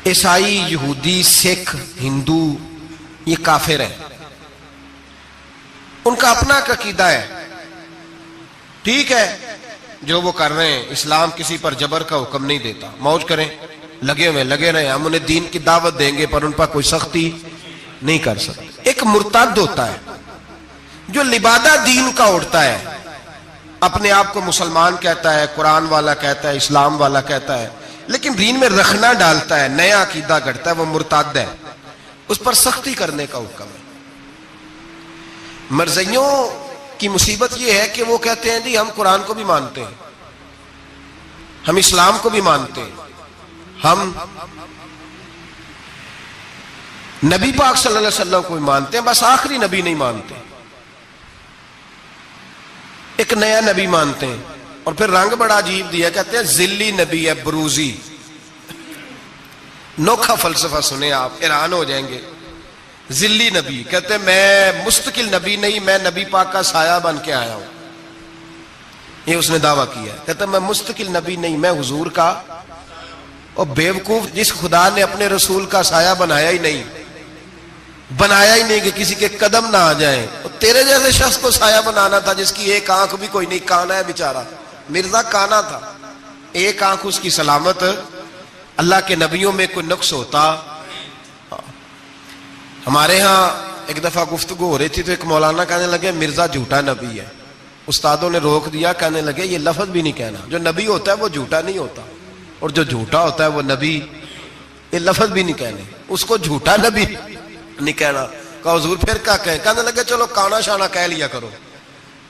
عیسائی، یہودی، سکھ، ہندو یہ کافر ہیں، ان کا اپنا عقیدہ ہے. ٹھیک ہے جو وہ کر رہے ہیں، اسلام کسی پر جبر کا حکم نہیں دیتا، موج کریں، لگے رہے، ہم انہیں دین کی دعوت دیں گے پر ان پر کوئی سختی نہیں کر سکتے. ایک مرتد ہوتا ہے جو لبادہ دین کا اڑتا ہے، اپنے آپ کو مسلمان کہتا ہے، قرآن والا کہتا ہے، اسلام والا کہتا ہے، لیکن دین میں رخنا ڈالتا ہے، نیا عقیدہ گڑھتا ہے، وہ مرتد ہے. اس پر سختی کرنے کا حکم ہے. مرزائیوں کی مصیبت یہ ہے کہ وہ کہتے ہیں جی ہم قرآن کو بھی مانتے ہیں، ہم اسلام کو بھی مانتے ہیں، ہم نبی پاک صلی اللہ علیہ وسلم کو بھی مانتے ہیں، بس آخری نبی نہیں مانتے، ایک نیا نبی مانتے ہیں. اور پھر رنگ بڑا عجیب دیا، کہتے ہیں ذلی نبی ہے، بروزی. نوکھا فلسفہ سنیں آپ حیران ہو جائیں گے. ذلی نبی کہتے ہیں میں مستقل نبی نہیں، میں نبی پاک کا سایہ بن کے آیا ہوں. یہ اس نے دعویٰ کیا ہے. کہتا ہے میں مستقل نبی نہیں، میں حضور کا. اور بیوقوف، جس خدا نے اپنے رسول کا سایہ بنایا ہی نہیں کہ کسی کے قدم نہ آ جائیں، اور تیرے جیسے شخص کو سایہ بنانا تھا جس کی ایک آنکھ بھی کوئی نہیں، کانا ہے بیچارہ. مرزا کانا تھا، ایک آنکھ اس کی سلامت. اللہ کے نبیوں میں کوئی نقص ہوتا. ہمارے ہاں ایک دفعہ گفتگو ہو رہی تھی تو ایک مولانا کہنے لگے مرزا جھوٹا نبی ہے. استادوں نے روک دیا، کہنے لگے یہ لفظ بھی نہیں کہنا، جو نبی ہوتا ہے وہ جھوٹا نہیں ہوتا، اور جو جھوٹا ہوتا ہے وہ نبی. یہ لفظ بھی نہیں کہنے، اس کو جھوٹا نبی نہیں کہنا. کہا حضور پھر کیا کہیں؟ کہنے لگے چلو کانا شانا کہہ لیا کرو،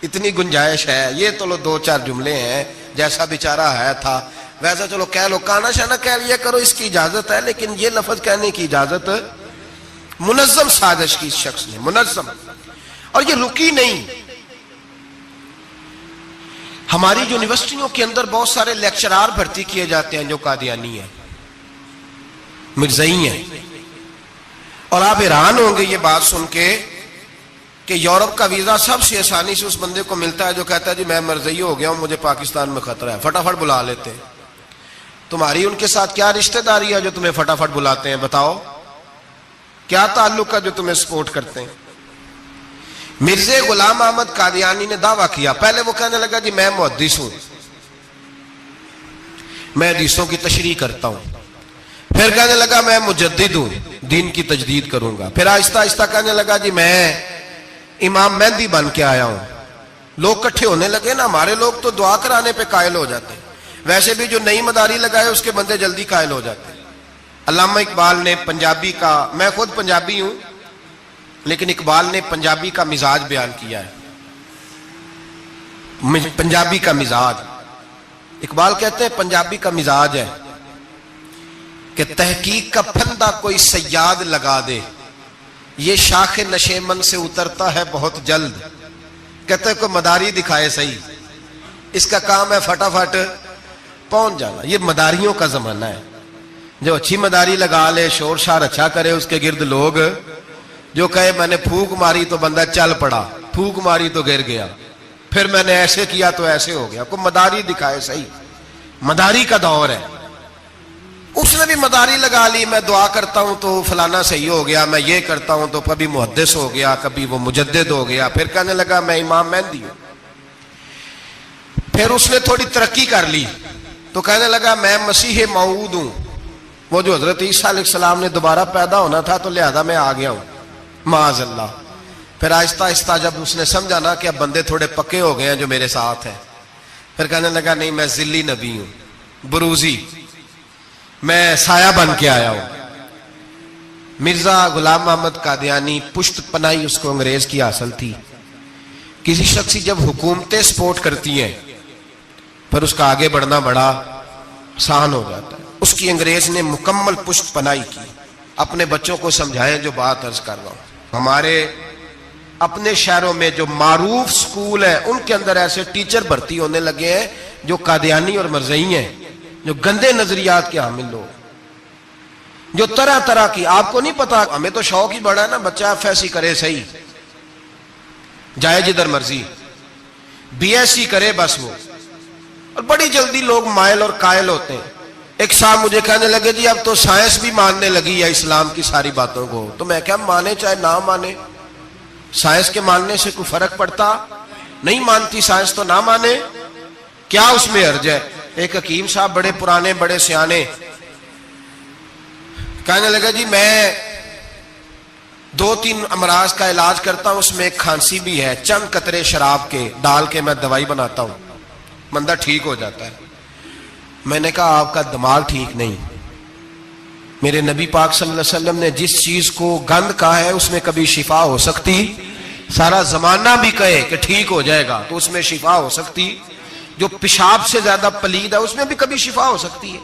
اتنی گنجائش ہے. یہ تو لو 2 4 جملے ہیں، جیسا بیچارہ ہے تھا ویسا چلو کہہ لو، کانا شانا کہہ لیا کرو، اس کی اجازت ہے. لیکن یہ لفظ کہنے کی اجازت منظم سازش کی اس شخص نے، منظم. اور یہ رکی نہیں. ہماری یونیورسٹیوں کے اندر بہت سارے لیکچرار بھرتی کیے جاتے ہیں جو قادیانی ہیں، مرزائی ہیں. اور آپ حیران ہوں گے یہ بات سن کے کہ یورپ کا ویزا سب سے آسانی سے اس بندے کو ملتا ہے جو کہتا ہے جی میں مرزائی ہو گیا ہوں، مجھے پاکستان میں خطرہ ہے. فٹافٹ بلا لیتے ہیں. تمہاری ان کے ساتھ کیا رشتہ داری ہے جو تمہیں فٹافٹ بلاتے ہیں؟ بتاؤ کیا تعلق ہے جو تمہیں سپورٹ کرتے ہیں؟ مرزا غلام احمد قادیانی نے دعویٰ کیا. پہلے وہ کہنے لگا جی میں محدث ہوں، میں حدیثوں کی تشریح کرتا ہوں. پھر کہنے لگا میں مجدد ہوں، دین کی تجدید کروں گا. پھر آہستہ آہستہ کہنے لگا جی میں امام مہدی بن کے آیا ہوں. لوگ کٹھے ہونے لگے نا. ہمارے لوگ تو دعا کرانے پہ قائل ہو جاتے ہیں. ویسے بھی جو نئی مداری لگائے اس کے بندے جلدی قائل ہو جاتے ہیں. علامہ اقبال نے پنجابی کا، میں خود پنجابی ہوں لیکن اقبال نے پنجابی کا مزاج بیان کیا ہے. پنجابی کا مزاج، اقبال کہتے ہیں پنجابی کا مزاج ہے کہ تحقیق کا پھندا کوئی سیاد لگا دے، یہ شاخ نشیمن سے اترتا ہے بہت جلد. کہتے ہیں کوئی مداری دکھائے صحیح، اس کا کام ہے فٹافٹ پہنچ جانا. یہ مداریوں کا زمانہ ہے. جو اچھی مداری لگا لے، شور شار اچھا کرے، اس کے گرد لوگ. جو کہے میں نے پھونک ماری تو بندہ چل پڑا، پھونک ماری تو گر گیا، پھر میں نے ایسے کیا تو ایسے ہو گیا. کوئی مداری دکھائے صحیح. مداری کا دور ہے. اس نے بھی مداری لگا لی، میں دعا کرتا ہوں تو فلانا صحیح ہو گیا، میں یہ کرتا ہوں تو کبھی محدث ہو گیا، کبھی وہ مجدد ہو گیا، پھر کہنے لگا میں امام مہدی ہوں. پھر اس نے تھوڑی ترقی کر لی تو کہنے لگا میں مسیح موعود ہوں. وہ جو حضرت عیسیٰ علیہ السلام نے دوبارہ پیدا ہونا تھا تو لہذا میں آ گیا ہوں معاذ اللہ. پھر آہستہ آہستہ جب اس نے سمجھا نا کہ اب بندے تھوڑے پکے ہو گئے ہیں جو میرے ساتھ ہیں، پھر کہنے لگا نہیں میں ذلی نبی ہوں، بروزی، میں سایہ بن کے آیا ہوں. مرزا غلام محمد قادیانی، پشت پناہی اس کو انگریز کی حاصل تھی. کسی شخص جب حکومتیں سپورٹ کرتی ہیں پھر اس کا آگے بڑھنا بڑا آسان ہو جاتا ہے. اس کی انگریز نے مکمل پشت پناہی کی. اپنے بچوں کو سمجھائیں جو بات عرض کر رہا ہوں. ہمارے اپنے شہروں میں جو معروف سکول ہیں ان کے اندر ایسے ٹیچر بھرتی ہونے لگے ہیں جو قادیانی اور مرزئی ہیں، جو گندے نظریات کے حامل لوگ، جو طرح طرح کی. آپ کو نہیں پتا، ہمیں تو شوق ہی بڑا ہے نا، بچہ ایف ایس سی کرے صحیح، جائے جدھر مرضی، بی ایس سی کرے بس وہ. اور بڑی جلدی لوگ مائل اور قائل ہوتے ہیں. ایک صاحب مجھے کہنے لگے جی اب تو سائنس بھی ماننے لگی ہے اسلام کی ساری باتوں کو. تو میں کیا مانے چاہے نہ مانے، سائنس کے ماننے سے کوئی فرق پڑتا؟ نہیں مانتی سائنس تو نہ مانے، کیا اس میں حرج ہے؟ ایک حکیم صاحب بڑے پرانے بڑے سیانے کہنے لگا جی میں 2-3 امراض کا علاج کرتا ہوں، اس میں ایک کھانسی بھی ہے، چند قطرے شراب کے ڈال کے میں دوائی بناتا ہوں، بندہ ٹھیک ہو جاتا ہے. میں نے کہا آپ کا دماغ ٹھیک نہیں. میرے نبی پاک صلی اللہ علیہ وسلم نے جس چیز کو گند کہا ہے اس میں کبھی شفا ہو سکتی، سارا زمانہ بھی کہے کہ ٹھیک ہو جائے گا تو اس میں شفا ہو سکتی. جو پیشاب سے زیادہ پلید ہے اس میں بھی کبھی شفا ہو سکتی ہے.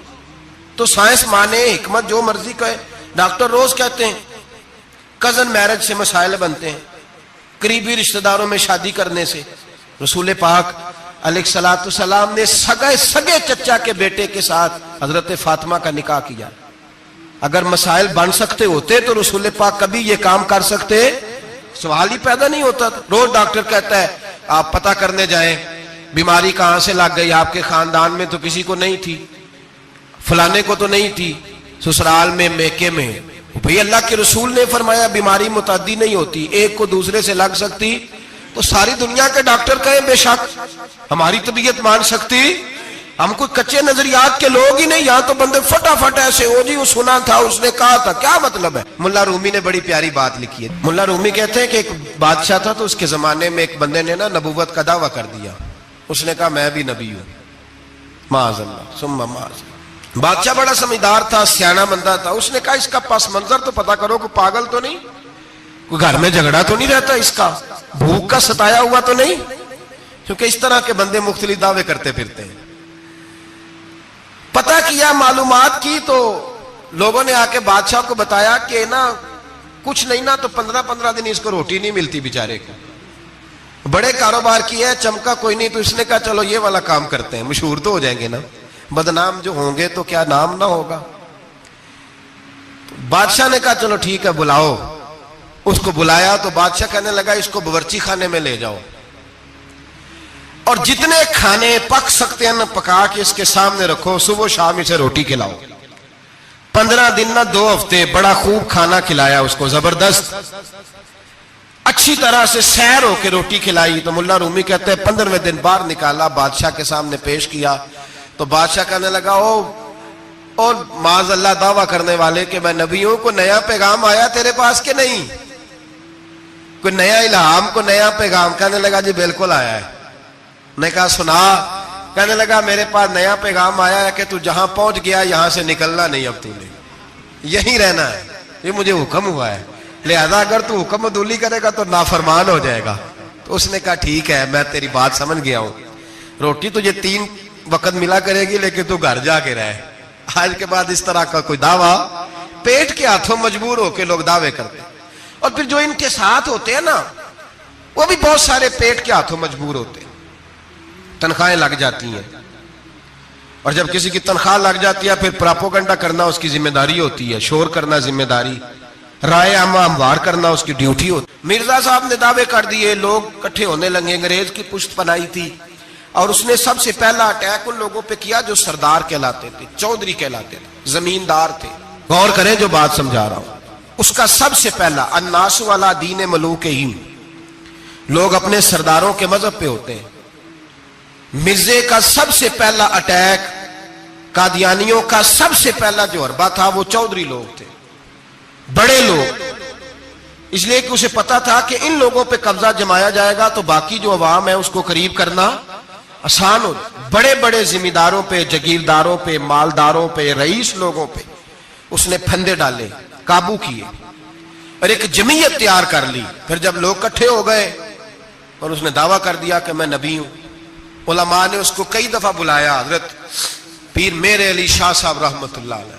تو سائنس مانے، حکمت جو مرضی کہے. ڈاکٹر روز کہتے ہیں کزن میرج سے مسائل بنتے ہیں، قریبی رشتہ داروں میں شادی کرنے سے. رسول پاک علیہ الصلوۃ والسلام نے سگے چچا کے بیٹے کے ساتھ حضرت فاطمہ کا نکاح کیا. اگر مسائل بن سکتے ہوتے تو رسول پاک کبھی یہ کام کر سکتے؟ سوال ہی پیدا نہیں ہوتا. روز ڈاکٹر کہتا ہے آپ پتہ کرنے جائیں بیماری کہاں سے لگ گئی، آپ کے خاندان میں تو کسی کو نہیں تھی، فلانے کو تو نہیں تھی، سسرال میں میکے میں. بھئی اللہ کے رسول نے فرمایا بیماری متعدی نہیں ہوتی، ایک کو دوسرے سے لگ سکتی. تو ساری دنیا کے ڈاکٹر کہیں بے شک ہماری طبیعت مان سکتی. ہم کوئی کچے نظریات کے لوگ ہی نہیں، یہاں تو بندے فٹافٹ ایسے ہو جی وہ سنا تھا اس نے کہا تھا، کیا مطلب ہے؟ ملا رومی نے بڑی پیاری بات لکھی ہے. ملا رومی کہتے ہیں کہ ایک بادشاہ تھا تو اس کے زمانے میں ایک بندے نے نا نبوت کا دعویٰ کر دیا. اس نے کہا میں بھی نبی ہوں، معاذ اللہ ثم معاذ. بادشاہ بڑا سمجھدار تھا، سیانہ بندہ تھا. اس نے کہا اس کا پس منظر تو پتا کرو، کوئی پاگل تو نہیں، کوئی گھر میں جھگڑا تو نہیں رہتا، اس کا بھوک کا ستایا ہوا تو نہیں؟ کیونکہ اس طرح کے بندے مختلف دعوے کرتے پھرتے ہیں. پتہ کیا، معلومات کی تو لوگوں نے آ کے بادشاہ کو بتایا کہ نا کچھ نہیں نا تو 15 دن اس کو روٹی نہیں ملتی بیچارے کو. بڑے کاروبار کی ہے، چمکا کوئی نہیں. تو اس نے کہا چلو یہ والا کام کرتے ہیں، مشہور تو ہو جائیں گے نا، بدنام جو ہوں گے تو کیا نام نہ ہوگا. بادشاہ نے کہا چلو ٹھیک ہے بلاؤ. اس کو بلایا تو بادشاہ کہنے لگا اس کو باورچی خانے میں لے جاؤ اور جتنے کھانے پک سکتے ہیں پکا کے اس کے سامنے رکھو، صبح شام اسے روٹی کھلاؤ. 15 دن نہ 2 ہفتے بڑا خوب کھانا کھلایا اس کو، زبردست اچھی طرح سے سیر ہو کے روٹی کھلائی. تو ملا رومی کہتے ہیں 15ویں دن باہر نکالا، بادشاہ کے سامنے پیش کیا. تو بادشاہ کہنے لگا او معاذ اللہ دعویٰ کرنے والے کہ میں نبی ہوں، کو نیا پیغام آیا تیرے پاس کہ نہیں؟ کوئی نیا الہام، کوئی نیا پیغام؟ کہنے لگا جی بالکل آیا ہے۔ نے کہا سنا۔ کہنے لگا میرے پاس نیا پیغام آیا ہے کہ تو جہاں پہنچ گیا یہاں سے نکلنا نہیں، اب تو نے یہیں رہنا ہے، یہ مجھے حکم ہوا ہے، لہذا اگر تو حکم عدولی کرے گا تو نافرمان ہو جائے گا۔ تو اس نے کہا ٹھیک ہے، میں تیری بات سمجھ گیا ہوں، روٹی تجھے 3 وقت ملا کرے گی لیکن تو گھر جا کے رہے۔ آج کے بعد اس طرح کا کوئی دعویٰ، پیٹ کے ہاتھوں مجبور ہو کے لوگ دعوے کرتے ہیں، اور پھر جو ان کے ساتھ ہوتے ہیں نا وہ بھی بہت سارے پیٹ کے ہاتھوں مجبور ہوتے ہیں، تنخواہیں لگ جاتی ہیں، اور جب کسی کی تنخواہ لگ جاتی ہے پھر پراپوگنڈا کرنا اس کی ذمہ داری ہوتی ہے، شور کرنا ذمہ داری، رائے عامہ ہموار کرنا اس کی ڈیوٹی ہوتی ہے۔ مرزا صاحب نے دعوے کر دیے، لوگ اکٹھے ہونے لگے، انگریز کی پشت پناہی تھی، اور اس نے سب سے پہلا اٹیک ان لوگوں پہ کیا جو سردار کہلاتے تھے، چودھری کہلاتے تھے، زمیندار تھے۔ غور کریں جو بات سمجھا رہا ہوں، اس کا سب سے پہلا الناس علی دین ملوکہم، لوگ اپنے سرداروں کے مذہب پہ ہوتے ہیں۔ مرزے کا سب سے پہلا اٹیک، قادیانیوں کا سب سے پہلا جو حربہ تھا وہ چودھری لوگ تھے، بڑے لوگ، اس لیے کہ اسے پتا تھا کہ ان لوگوں پہ قبضہ جمایا جائے گا تو باقی جو عوام ہے اس کو قریب کرنا آسان ہو۔ بڑے بڑے ذمہ داروں پہ، جگیرداروں پہ، مالداروں پہ، رئیس لوگوں پہ اس نے پھندے ڈالے، قابو کیے، اور ایک جمعیت تیار کر لی۔ پھر جب لوگ کٹھے ہو گئے اور اس نے دعویٰ کر دیا کہ میں نبی ہوں، علماء نے اس کو کئی دفعہ بلایا، حضرت پیر میر علی شاہ صاحب رحمت اللہ علیہ،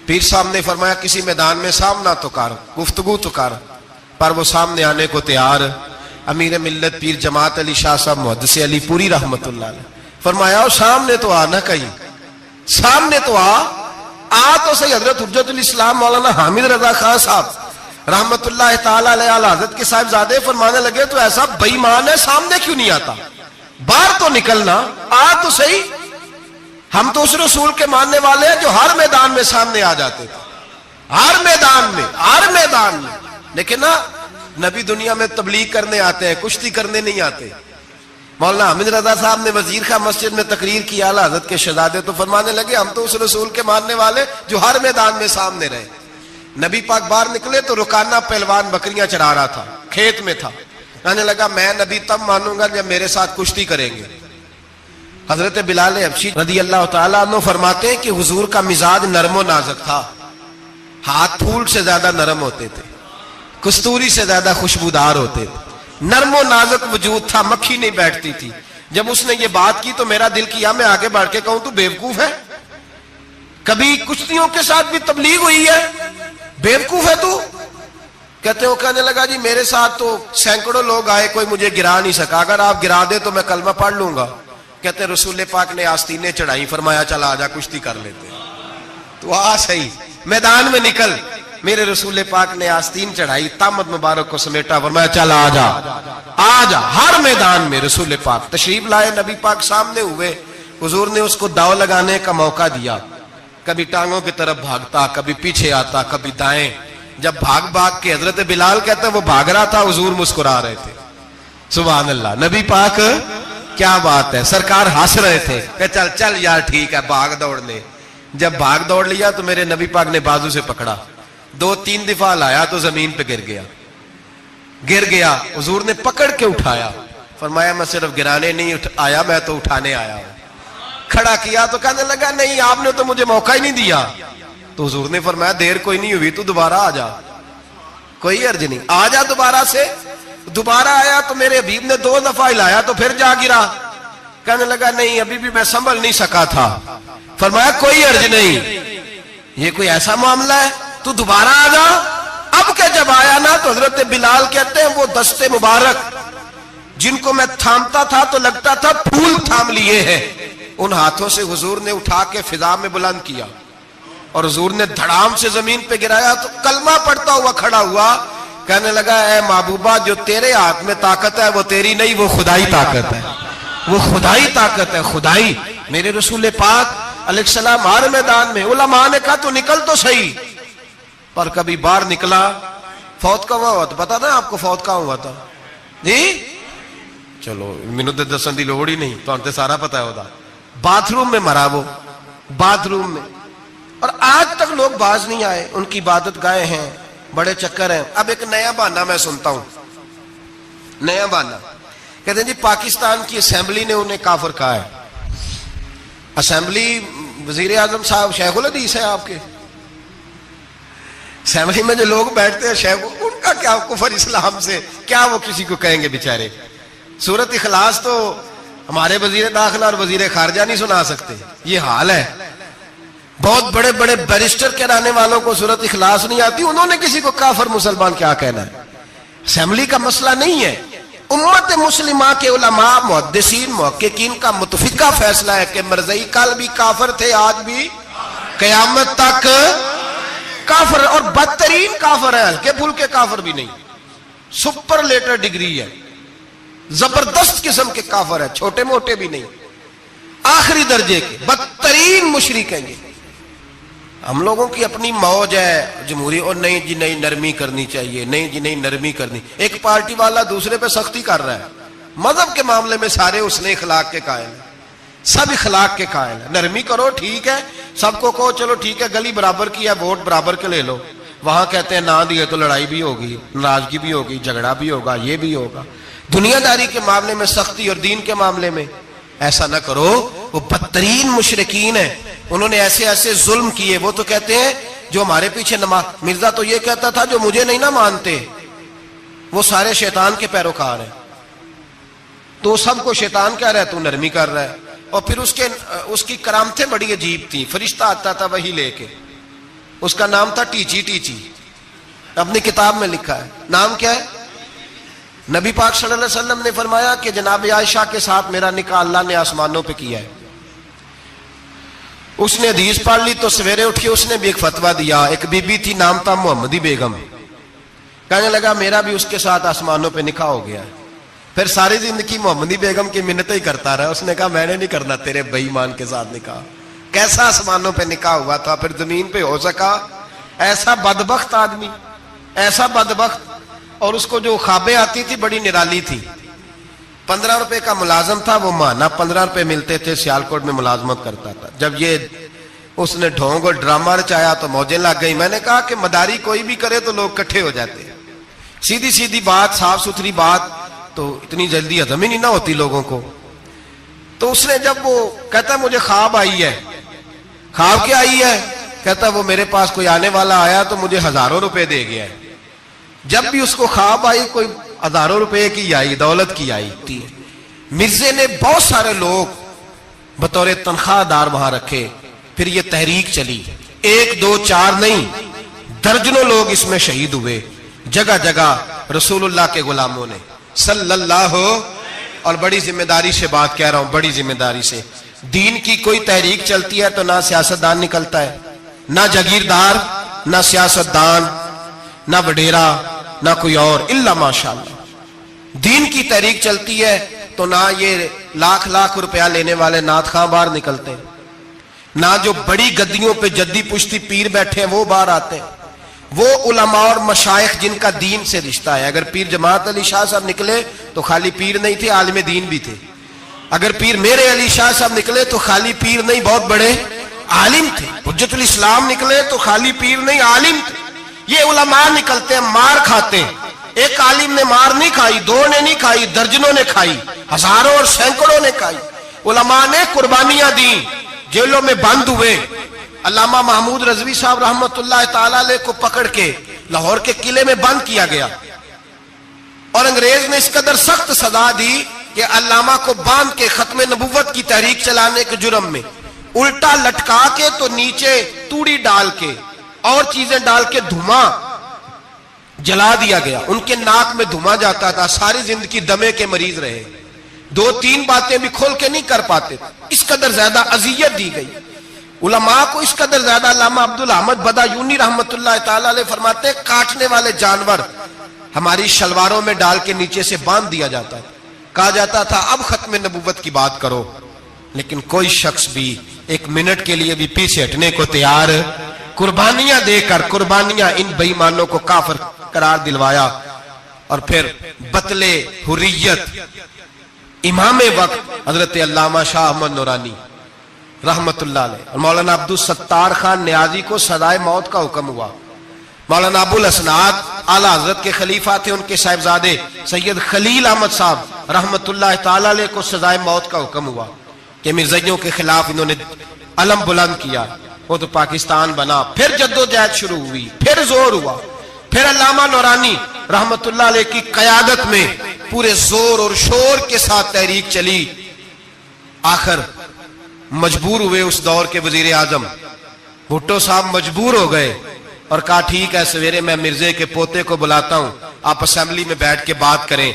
پیر صاحب نے فرمایا کسی میدان میں سامنا تو کر، گفتگو تو کر، پر وہ سامنے آنے کو تیار۔ امیر ملت پیر جماعت علی شاہ صاحب محدث علی پوری رحمت اللہ علیہ فرمایا سامنے تو آنا، کہیں سامنے تو آ تو صحیح۔ حضرت حجت الاسلام مولانا حامد رضا خان صاحب رحمت اللہ تعالی علیہ حضرت کے صاحبزادے فرمانے لگے تو ایسا بے ایمان ہے، سامنے کیوں نہیں آتا؟ باہر تو نکلنا، آ تو صحیح۔ ہم تو اس رسول کے ماننے والے ہیں جو ہر میدان میں سامنے آ جاتے تھے، ہر میدان میں، ہر میدان میں، لیکن نا نبی دنیا میں تبلیغ کرنے آتے ہیں، کشتی کرنے نہیں آتے۔ مولانا حامد رضا صاحب نے وزیر خان مسجد میں تقریر کی، اعلیٰ حضرت کے شہزادے تو فرمانے لگے ہم تو اس رسول کے ماننے والے جو ہر میدان میں سامنے رہے۔ نبی پاک باہر نکلے تو رکانہ پہلوان بکریاں چرا رہا تھا، کھیت میں تھا، کہنے لگا میں نبی تب مانوں گا جب میرے ساتھ کشتی کریں گے۔ حضرت بلال حبشی رضی اللہ تعالیٰ عنہ فرماتے ہیں کہ حضور کا مزاج نرم و نازک تھا، ہاتھ پھول سے زیادہ نرم ہوتے تھے، کستوری سے زیادہ خوشبودار ہوتے تھے، نرم و نازک وجود تھا، مکھی نہیں بیٹھتی تھی۔ جب اس نے یہ بات کی تو میرا دل کیا میں آگے بڑھ کے کہوں تو بیوقوف ہے، کبھی کشتیوں کے ساتھ بھی تبلیغ ہوئی ہے، بیوقوف ہے تو؟ کہتے ہو، کہنے لگا جی میرے ساتھ تو سینکڑوں لوگ آئے، کوئی مجھے گرا نہیں سکا، اگر آپ گرا دے تو میں کلمہ پڑھ لوں گا۔ کہتے ہیں رسول پاک نے آستینیں چڑھائی، فرمایا چلا آجا کشتی کر لیتے، تو آ صحیح میدان میں نکل۔ میرے رسول پاک نے آستین چڑھائی، تامت مبارک کو سمیٹا، فرمایا چلا آجا آجا۔ ہر میدان میں رسول پاک تشریف لائے، نبی پاک سامنے ہوئے، حضور نے اس کو داؤ لگانے کا موقع دیا، کبھی ٹانگوں کی طرف بھاگتا، کبھی پیچھے آتا، کبھی دائیں۔ جب بھاگ بھاگ کے حضرت بلال کہتے ہیں وہ بھاگ رہا تھا، حضور مسکرا رہے تھے، سبحان اللہ۔ نبی پاک کیا بات ہے، سرکار ہنس رہے تھے کہ چل چل یار ٹھیک ہے، بھاگ دوڑ لے۔ جب بھاگ دوڑ لیا تو میرے نبی پاک نے بازو سے پکڑا، 2-3 دفعہ لایا تو زمین پہ گر گیا، حضور نے پکڑ کے اٹھایا، فرمایا میں صرف گرانے نہیں آیا، میں تو اٹھانے آیا ہوں۔ کھڑا کیا تو کہنے لگا نہیں آپ نے تو مجھے موقع ہی نہیں دیا، تو حضور نے فرمایا دیر کوئی نہیں ہوئی، تو دوبارہ آ جا، کوئی عرض نہیں، آ جا دوبارہ سے۔ دوبارہ آیا تو میرے حبیب نے 2 دفعہ ہلایا تو پھر جا گرا، کہنے لگا نہیں ابھی بھی میں سنبھل نہیں سکا تھا، فرمایا کوئی عرض نہیں، یہ کوئی ایسا معاملہ ہے تو دوبارہ آ جا۔ اب کہ جب آیا نا تو حضرت بلال کہتے ہیں وہ دستے مبارک جن کو میں تھامتا تھا تو لگتا تھا پھول تھام لیے ہیں، ان ہاتھوں سے حضور نے اٹھا کے فضا میں بلند کیا، اور حضور نے دھڑام سے زمین پہ گرایا تو کلمہ پڑھتا ہوا کھڑا ہوا، کہنے لگا اے محبوبہ جو تیرے ہاتھ میں طاقت ہے وہ تیری نہیں، وہ خدائی طاقت ہے، وہ خدائی طاقت ہے، خدائی۔ میرے رسول پاک علیہ السلام ہر میدان میں، علماء نے کہا تو نکل تو صحیح، پر کبھی باہر نکلا، فوت کا ہوا تو پتا نا آپ کو فوت کا ہوا تھا جی؟ چلو مینوں تے دسن دی لوڑ ہی نہیں، تہاں تے سارا پتا ہوتا، باتھ روم میں مرا، وہ باتھ روم میں، اور آج تک لوگ باز نہیں آئے، ان کی عبادت گاہیں ہیں، بڑے چکر ہیں۔ اب ایک نیا بہانہ میں سنتا ہوں، نیا بہانہ. کہتے ہیں جی پاکستان کی اسمبلی نے انہیں کافر کہا ہے. اسمبلی وزیر اعظم صاحب شیخ الحدیث ہے آپ کے. اسمبلی میں جو لوگ بیٹھتے ہیں شیخ، ان کا کیا کفر اسلام سے، کیا وہ کسی کو کہیں گے بیچارے. سورت اخلاص تو ہمارے وزیر داخلہ اور وزیر خارجہ نہیں سنا سکتے. یہ حال ہے. بہت بڑے بڑے بیرسٹر کہلانے والوں کو سورت اخلاص نہیں آتی، انہوں نے کسی کو کافر مسلمان کیا کہنا ہے. اسمبلی کا مسئلہ نہیں ہے. امت مسلمہ کے علماء محدثین محققین کا متفقہ فیصلہ ہے کہ مرزائی کل بھی کافر تھے، آج بھی قیامت تک کافر، اور بدترین کافر ہے، ہلکے پھلکے کافر بھی نہیں، سپرلیٹر ڈگری ہے، زبردست قسم کے کافر ہے، چھوٹے موٹے بھی نہیں، آخری درجے کے بدترین مشرک ہیں. ہم لوگوں کی اپنی موج ہے جمہوری، اور نہیں جی نہیں نرمی کرنی چاہیے، نہیں جی نہیں نرمی کرنی. ایک پارٹی والا دوسرے پہ سختی کر رہا ہے. مذہب کے معاملے میں سارے اس نے اخلاق کے قائل ہیں، سب اخلاق کے قائل ہیں. نرمی کرو ٹھیک ہے، سب کو کہو چلو ٹھیک ہے گلی برابر کی ہے، ووٹ برابر کے لے لو. وہاں کہتے ہیں نہ دیے تو لڑائی بھی ہوگی، ناراضگی بھی ہوگی، جھگڑا بھی ہوگا، یہ بھی ہوگا. دنیا داری کے معاملے میں سختی، اور دین کے معاملے میں ایسا نہ کرو. وہ بدترین مشرکین ہیں، انہوں نے ایسے ایسے ظلم کیے. وہ تو کہتے ہیں جو ہمارے پیچھے نماز، مرزا تو یہ کہتا تھا جو مجھے نہیں نہ مانتے وہ سارے شیطان کے پیروکار ہیں. تو سب کو شیطان کہہ رہا ہے، تو نرمی کر رہا ہے. اور پھر اس کی کرامتیں بڑی عجیب تھیں. فرشتہ آتا تھا وہی لے کے، اس کا نام تھا ٹیچی. ٹیچی اپنی کتاب میں لکھا ہے. نام کیا ہے؟ نبی پاک صلی اللہ علیہ وسلم نے فرمایا کہ جناب عائشہ کے ساتھ میرا نکاح اللہ نے آسمانوں پہ کیا ہے. اس نے حدیث پڑھ لی تو سویرے اٹھ کے اس نے بھی ایک فتویٰ دیا. ایک بی بی تھی، نام تھا محمدی بیگم. کہنے لگا میرا بھی اس کے ساتھ آسمانوں پہ نکاح ہو گیا. پھر ساری زندگی محمدی بیگم کی منتیں ہی کرتا رہا. اس نے کہا میں نے نہیں کرنا تیرے بے ایمان کے ساتھ نکاح. کیسا آسمانوں پہ نکاح ہوا تھا، پھر زمین پہ ہو سکا؟ ایسا بدبخت آدمی، ایسا بدبخت. اور اس کو جو خوابیں آتی تھی بڑی نرالی تھی. 15 روپے کا ملازم تھا، وہ ماہانہ 15 روپے ملتے تھے، سیالکوٹ میں ملازمت کرتا تھا. جب یہ اس نے ڈھونگ اور ڈرامہ رچایا تو موجیں لگ گئی. میں نے کہا کہ مداری کوئی بھی کرے تو لوگ کٹھے ہو جاتے ہیں. سیدھی سیدھی بات، صاف ستھری بات تو اتنی جلدی ہضم ہی نہیں نہ ہوتی لوگوں کو. تو اس نے جب وہ کہتا مجھے خواب آئی ہے. خواب کیا آئی ہے؟ کہتا وہ میرے پاس کوئی آنے والا آیا تو مجھے ہزاروں روپے دے گیا ہے. جب بھی اس کو خواب آئی کوئی ہزاروں روپے کی آئی، دولت کی آئی. مرزے نے بہت سارے لوگ بطور تنخواہ دار وہاں رکھے. پھر یہ تحریک چلی، 1 2 4 نہیں، درجنوں لوگ اس میں شہید ہوئے. جگہ جگہ رسول اللہ کے غلاموں نے صلی اللہ. اور بڑی ذمہ داری سے بات کہہ رہا ہوں، بڑی ذمہ داری سے. دین کی کوئی تحریک چلتی ہے تو نہ سیاستدان نکلتا ہے، نہ جاگیردار، نہ سیاستدان، نہ وڈیرا، نہ کوئی اور، الا ماشاءاللہ. دین کی تحریک چلتی ہے تو نہ یہ لاکھ لاکھ روپیہ لینے والے نعت خواں باہر نکلتے ہیں، نہ جو بڑی گدیوں پہ جدی پشتی پیر بیٹھے ہیں وہ باہر آتے ہیں. وہ علماء اور مشائخ جن کا دین سے رشتہ ہے. اگر پیر جماعت علی شاہ صاحب نکلے تو خالی پیر نہیں تھے، عالم دین بھی تھے. اگر پیر میرے علی شاہ صاحب نکلے تو خالی پیر نہیں، بہت بڑے عالم تھے. حجت الاسلام نکلے تو خالی پیر نہیں، عالم تھے. یہ علماء نکلتے ہیں، مار کھاتے ہیں. ایک عالم نے مار نہیں کھائی، 2 نے نہیں کھائی، درجنوں نے کھائی، ہزاروں اور سینکڑوں نے کھائی. علماء نے قربانیاں دی، جیلوں میں بند ہوئے. علامہ محمود رضوی صاحب رحمت اللہ تعالی علیہ کو پکڑ کے لاہور کے قلعے میں بند کیا گیا، اور انگریز نے اس قدر سخت سزا دی کہ علامہ کو باندھ کے ختم نبوت کی تحریک چلانے کے جرم میں الٹا لٹکا کے تو نیچے توڑی ڈال کے اور چیزیں ڈال کے دھواں جلا دیا گیا. ان کے ناک میں دھواں جاتا تھا. ساری زندگی دمے کے مریض رہے. 2-3 باتیں بھی کھول کے نہیں کر پاتے. اس قدر زیادہ اذیت دی گئی علماء کو، اس قدر زیادہ. علامہ عبدالاحمد بدایونی رحمت اللہ تعالی علیہ فرماتے ہیں کاٹنے والے جانور ہماری شلواروں میں ڈال کے نیچے سے باندھ دیا جاتا ہے. کہا جاتا تھا اب ختم نبوت کی بات کرو، لیکن کوئی شخص بھی 1 منٹ کے لیے بھی پیچھے ہٹنے کو تیار. قربانیاں دے کر، قربانیاں ان بے ایمانوں کو کافر قرار دلوایا. اور پھر بطلے حریت امام وقت حضرت علامہ شاہ احمد نورانی رحمت اللہ علیہ اور مولانا عبدالستار خان نیازی کو سزائے موت کا حکم ہوا. مولانا ابو الاسناد اعلیٰ حضرت کے خلیفہ تھے، ان کے صاحبزادے سید خلیل احمد صاحب رحمت اللہ تعالی علیہ کو سزائے موت کا حکم ہوا کہ مرزائیوں کے خلاف انہوں نے علم بلند کیا، وہ تو پاکستان بنا، پھر جدوجہد شروع ہوئی، پھر زور ہوا، پھر علامہ نورانی رحمت اللہ علیہ کی قیادت میں پورے زور اور شور کے ساتھ تحریک چلی، آخر مجبور ہوئے اس دور کے وزیر اعظم بھٹو صاحب مجبور ہو گئے اور کہا ٹھیک ہے سویرے میں مرزے کے پوتے کو بلاتا ہوں، آپ اسمبلی میں بیٹھ کے بات کریں،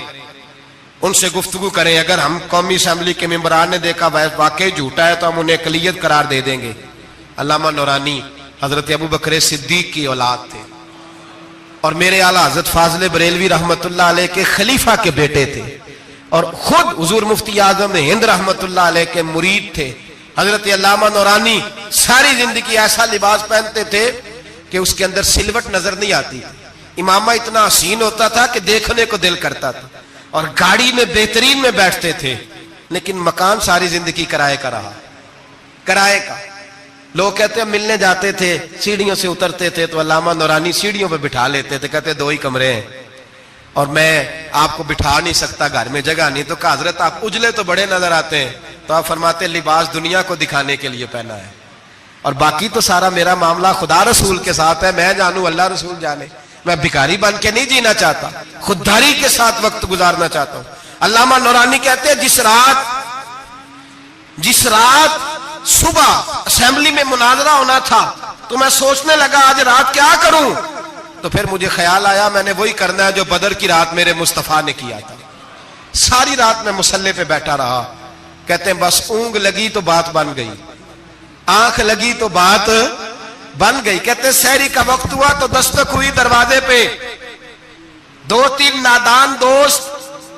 ان سے گفتگو کریں، اگر ہم قومی اسمبلی کے ممبران نے دیکھا واقعی جھوٹا ہے تو ہم انہیں اقلیت قرار دے دیں گے۔ علامہ نورانی حضرت ابو بکر صدیق کی اولاد تھے اور میرے اعلیٰ حضرت فاضل بریلوی رحمت اللہ علیہ کے خلیفہ کے بیٹے تھے، اور خود حضور مفتی اعظم ہند رحمت اللہ علیہ کے مرید تھے۔ حضرت علامہ نورانی ساری زندگی ایسا لباس پہنتے تھے کہ اس کے اندر سلوٹ نظر نہیں آتی تھی، امامہ اتنا حسین ہوتا تھا کہ دیکھنے کو دل کرتا تھا، اور گاڑی میں بہترین میں بیٹھتے تھے، لیکن مکان ساری زندگی کرائے کا رہا، کرائے کا۔ لوگ کہتے ہیں ملنے جاتے تھے سیڑھیوں سے اترتے تھے تو علامہ نورانی سیڑھیوں پہ بٹھا لیتے تھے، کہتے 2 ہی کمرے ہیں اور میں آپ کو بٹھا نہیں سکتا، گھر میں جگہ نہیں، تو کہا حضرت آپ اجلے تو بڑے نظر آتے ہیں، تو آپ فرماتے لباس دنیا کو دکھانے کے لیے پہنا ہے اور باقی تو سارا میرا معاملہ خدا رسول کے ساتھ ہے، میں جانوں اللہ رسول جانے، میں بھکاری بن کے نہیں جینا چاہتا، خودداری کے ساتھ وقت گزارنا چاہتا ہوں۔ علامہ نورانی کہتے ہیں جس رات صبح اسمبلی میں مناظرہ ہونا تھا تو میں سوچنے لگا آج رات کیا کروں، تو پھر مجھے خیال آیا میں نے وہی کرنا ہے جو بدر کی رات میرے مصطفیٰ نے کیا تھا۔ ساری رات میں مصلی پہ بیٹھا رہا، کہتے ہیں بس اونگ لگی تو بات بن گئی، آنکھ لگی تو بات بن گئی۔ کہتے ہیں سحری کا وقت ہوا تو دستک ہوئی دروازے پہ، 2-3 نادان دوست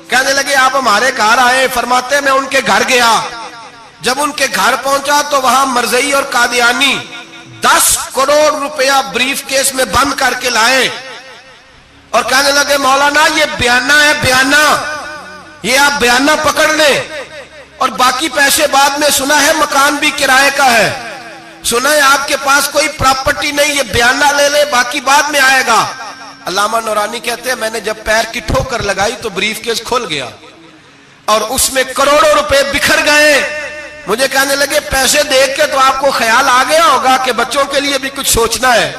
کہنے لگے آپ ہمارے گھر آئے، فرماتے میں ان کے گھر گیا، جب ان کے گھر پہنچا تو وہاں مرزئی اور قادیانی 10 کروڑ روپیہ بریف کیس میں بند کر کے لائے اور کہنے لگے مولانا یہ بیانہ ہے، بیانہ، یہ آپ بیانہ پکڑ لیں اور باقی پیسے بعد میں، سنا ہے مکان بھی کرائے کا ہے، سنا ہے آپ کے پاس کوئی پراپرٹی نہیں، یہ بیانہ لے لے باقی بعد میں آئے گا۔ علامہ نورانی کہتے ہیں میں نے جب پیر کی ٹھوکر لگائی تو بریف کیس کھل گیا اور اس میں کروڑوں روپے بکھر گئے۔ مجھے کہنے لگے پیسے دیکھ کے تو آپ کو خیال آ گیا ہوگا کہ بچوں کے لیے بھی کچھ سوچنا ہے،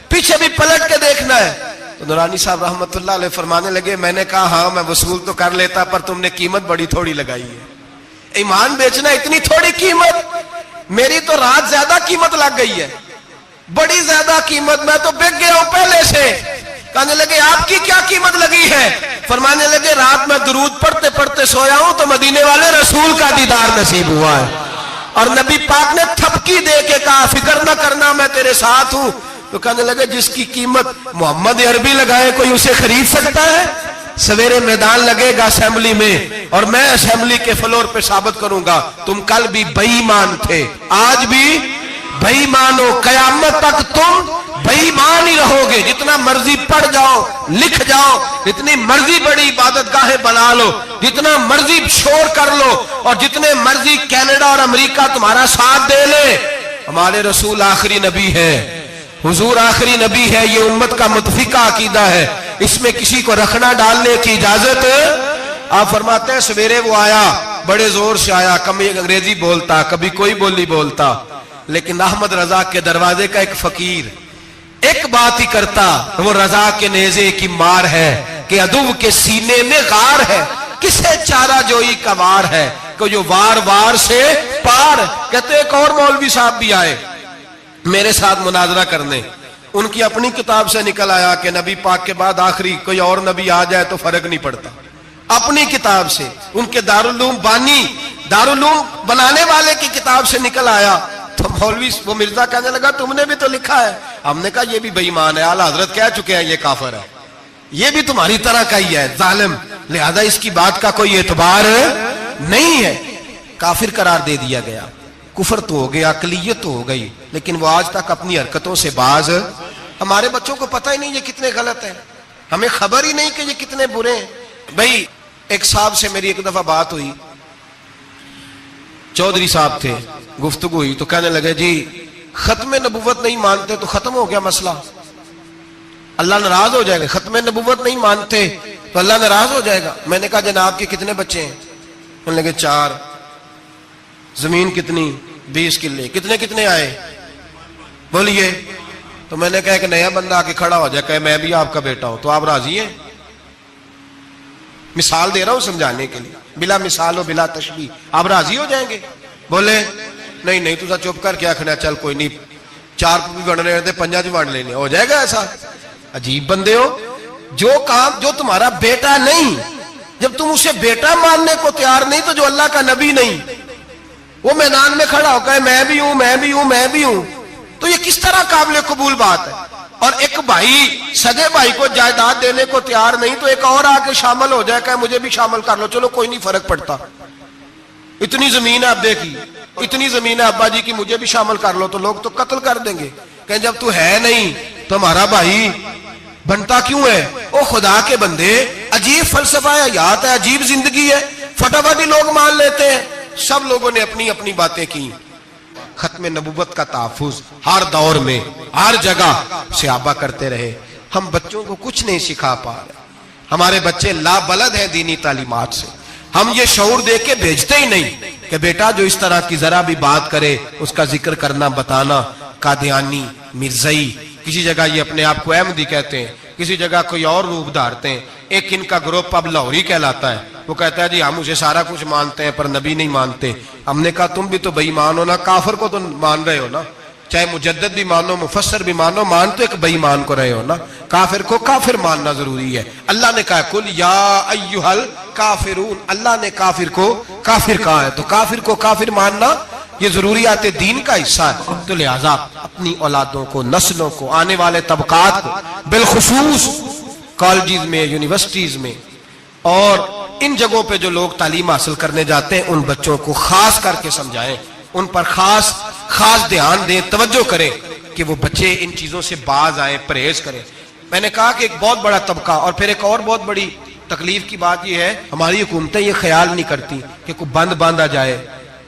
پیچھے بھی پلٹ کے دیکھنا ہے۔ تو نورانی صاحب رحمت اللہ علیہ فرمانے لگے میں نے کہا ہاں میں وصول تو کر لیتا پر تم نے قیمت بڑی تھوڑی لگائی ہے، ایمان بیچنا اتنی تھوڑی قیمت، میری تو رات زیادہ قیمت لگ گئی ہے، بڑی زیادہ قیمت، میں تو بک گیا ہوں پہلے سے۔ کہنے لگے آپ کی کیا قیمت لگی ہے؟ فرمانے لگے رات میں درود پڑھتے پڑھتے سویا ہوں تو مدینے والے رسول کا دیدار نصیب ہوا ہے، اور نبی پاک نے تھپکی دے کے کہا فکر نہ کرنا میں تیرے ساتھ ہوں۔ تو کہنے لگے جس کی قیمت محمد عربی لگائے کوئی اسے خرید سکتا ہے؟ سویرے میدان لگے گا اسمبلی میں اور میں اسمبلی کے فلور پہ ثابت کروں گا تم کل بھی بے ایمان تھے، آج بھی بے ایمان ہو، قیامت تک تم بے ایمان ہی رہو گے، جتنا مرضی پڑھ جاؤ، لکھ جاؤ، جتنی مرضی بڑی عبادت گاہیں بنا لو، جتنا مرضی شور کر لو اور جتنے مرضی کینیڈا اور امریکہ تمہارا ساتھ دے لے، ہمارے رسول آخری نبی ہے، حضور آخری نبی ہے، یہ امت کا متفقہ عقیدہ ہے، اس میں کسی کو رکھنا ڈالنے کی اجازت۔ آپ فرماتے ہیں سویرے وہ آیا، بڑے زور سے آیا، کبھی انگریزی بولتا کبھی کوئی بولی بولتا، لیکن احمد رضا کے دروازے کا ایک فقیر ایک بات ہی کرتا، وہ رضا کے نیزے کی مار ہے کہ عدو کے سینے میں غار ہے، کسے چارہ جوئی کا وار ہے کہ جو وار وار سے پار۔ کہتے ایک اور مولوی صاحب بھی آئے میرے ساتھ مناظرہ کرنے، ان کی اپنی کتاب سے نکل آیا کہ نبی پاک کے بعد آخری کوئی اور نبی آ جائے تو فرق نہیں پڑتا، اپنی کتاب سے، ان کے دارالعلوم بانی، دارالعلوم بنانے والے کی کتاب سے نکل آیا۔ تو مولوی وہ مرزا کہنے لگا تم نے بھی تو لکھا ہے، ہم نے کہا یہ بھی بے ایمان ہے، اعلیٰ حضرت کہہ چکے ہیں یہ کافر ہے، یہ بھی تمہاری طرح کا ہی ہے ظالم، لہذا اس کی بات کا کوئی اعتبار نہیں ہے، کافر قرار دے دیا گیا۔ کفر تو ہو گیا، اقلیت تو ہو گئی، لیکن وہ آج تک اپنی حرکتوں سے باز۔ ہمارے بچوں کو پتہ ہی نہیں یہ کتنے غلط ہیں، ہمیں خبر ہی نہیں کہ یہ کتنے برے ہیں۔ بھائی ایک صاحب سے میری ایک دفعہ بات ہوئی، چودھری صاحب تھے، گفتگو ہوئی تو کہنے لگے جی ختم نبوت نہیں مانتے تو ختم ہو گیا مسئلہ، اللہ ناراض ہو جائے گا. ختم نبوت نہیں مانتے تو اللہ ناراض ہو جائے گا. میں نے کہا جناب کے کتنے بچے ہیں؟ انہوں نے کہا 4. زمین کتنی؟ 20 کلے. کتنے کتنے آئے بولیے؟ تو میں نے کہا کہ نیا بندہ آ کے کھڑا ہو جائے کہ میں بھی آپ کا بیٹا ہوں تو آپ راضی ہیں؟ مثال دے رہا ہوں سمجھانے کے لیے, بلا مثال و بلا تشبیہ. آپ راضی ہو جائیں گے؟ بولے نہیں نہیں تو چپ کر کے آخنا چل کوئی نہیں 4 بھی بن رہے تھے 5 بن لینے. ہو جائے گا ایسا؟ عجیب بندے ہو. جو کام جو تمہارا بیٹا نہیں, جب تم اسے بیٹا ماننے کو تیار نہیں تو جو اللہ کا نبی نہیں وہ میدان میں کھڑا ہو کہ میں بھی ہوں میں بھی ہوں میں بھی ہوں, تو یہ کس طرح قابل قبول بات ہے؟ اور ایک بھائی سگے بھائی کو جائیداد دینے کو تیار نہیں تو ایک اور آ کے شامل ہو جائے کہ مجھے بھی شامل کر لو. چلو کوئی نہیں فرق پڑتا, اتنی زمین ہے ابے کی, اتنی زمین ہے ابا جی کی, مجھے بھی شامل کر لو. تو لوگ تو قتل کر دیں گے کہ جب تو ہے نہیں تو ہمارا بھائی بنتا کیوں ہے؟ او خدا کے بندے, عجیب فلسفہ حیات ہے, عجیب زندگی ہے. فٹافٹ ہی لوگ مان لیتے ہیں. سب لوگوں نے اپنی اپنی باتیں کی. ختم نبوت کا تحفظ ہر دور میں ہر جگہ صحابہ کرتے رہے. ہم بچوں کو کچھ نہیں سکھا پا رہے. ہمارے بچے لا بلد ہیں دینی تعلیمات سے. ہم یہ شعور دے کے بھیجتے ہی نہیں کہ بیٹا جو اس طرح کی ذرا بھی بات کرے اس کا ذکر کرنا بتانا. قادیانی, مرزائی, کسی جگہ یہ اپنے آپ کو احمدی کہتے ہیں, کسی جگہ کوئی اور روپ دھارتے ہیں. ایک ان کا گروپ اب لاہوری کہلاتا ہے, وہ کہتا ہے جی ہم اسے سارا کچھ مانتے ہیں پر نبی نہیں مانتے. ہم نے کہا تم بھی تو بے ایمان ہو نا, کافر کو تو مان رہے ہو نا, چاہے مجدد بھی مانو مفسر بھی مانو, مان تو ایک بے ایمان کو رہے ہو نا. کافر کو کافر ماننا ضروری ہے. اللہ نے کہا کل یا ایھا الکافرون, اللہ نے کافر کو کافر کہا ہے, تو کافر کو کافر ماننا یہ ضروریات دین کا حصہ ہے. تو لہذا اپنی اولادوں کو, نسلوں کو, آنے والے طبقات کو, بالخصوص کالجز میں, یونیورسٹیز میں اور ان جگہوں پہ جو لوگ تعلیم حاصل کرنے جاتے ہیں, ان بچوں کو خاص کر کے سمجھائیں, ان پر خاص دھیان دیں, توجہ کریں کہ وہ بچے ان چیزوں سے باز آئیں, پرہیز کریں. میں نے کہا کہ ایک بہت بڑا طبقہ, اور پھر ایک اور بہت بڑی تکلیف کی بات یہ ہے, ہماری حکومتیں یہ خیال نہیں کرتی کہ کوئی بند باندھا جائے,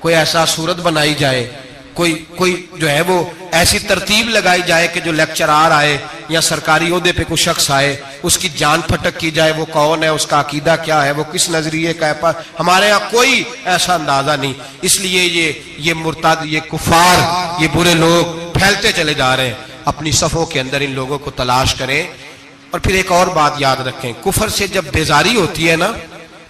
کوئی ایسا صورت بنائی جائے, کوئی جو ہے وہ ایسی ترتیب لگائی جائے کہ جو لیکچرار آئے یا سرکاری عہدے پہ کوئی شخص آئے اس کی جان پھٹک کی جائے, وہ کون ہے, اس کا عقیدہ کیا ہے, وہ کس نظریے کا ہے. ہمارے ہاں کوئی ایسا اندازہ نہیں. اس لیے یہ مرتد, یہ کفار, یہ برے لوگ پھیلتے چلے جا رہے ہیں. اپنی صفوں کے اندر ان لوگوں کو تلاش کریں. اور پھر ایک اور بات یاد رکھیں, کفر سے جب بیزاری ہوتی ہے نا,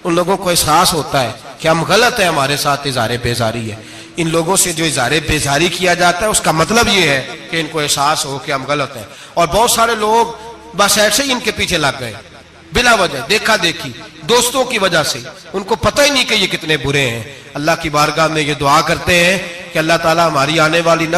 ان لوگوں کو احساس ہوتا ہے کہ ہم غلط ہیں, ہمارے ساتھ اظہار بیزاری ہے. ان لوگوں سے جو اظہار بیزاری کیا جاتا ہے اس کا مطلب یہ ہے کہ ان کو احساس ہو کہ ہم غلط ہیں. اور بہت سارے لوگ بس ایسے ہی ان کے پیچھے لگ گئے بلا وجہ, دیکھا دیکھی, دوستوں کی وجہ سے. ان کو پتہ ہی نہیں کہ یہ کتنے برے ہیں. اللہ کی بارگاہ میں یہ دعا کرتے ہیں کہ اللہ تعالیٰ ہماری آنے والی نسل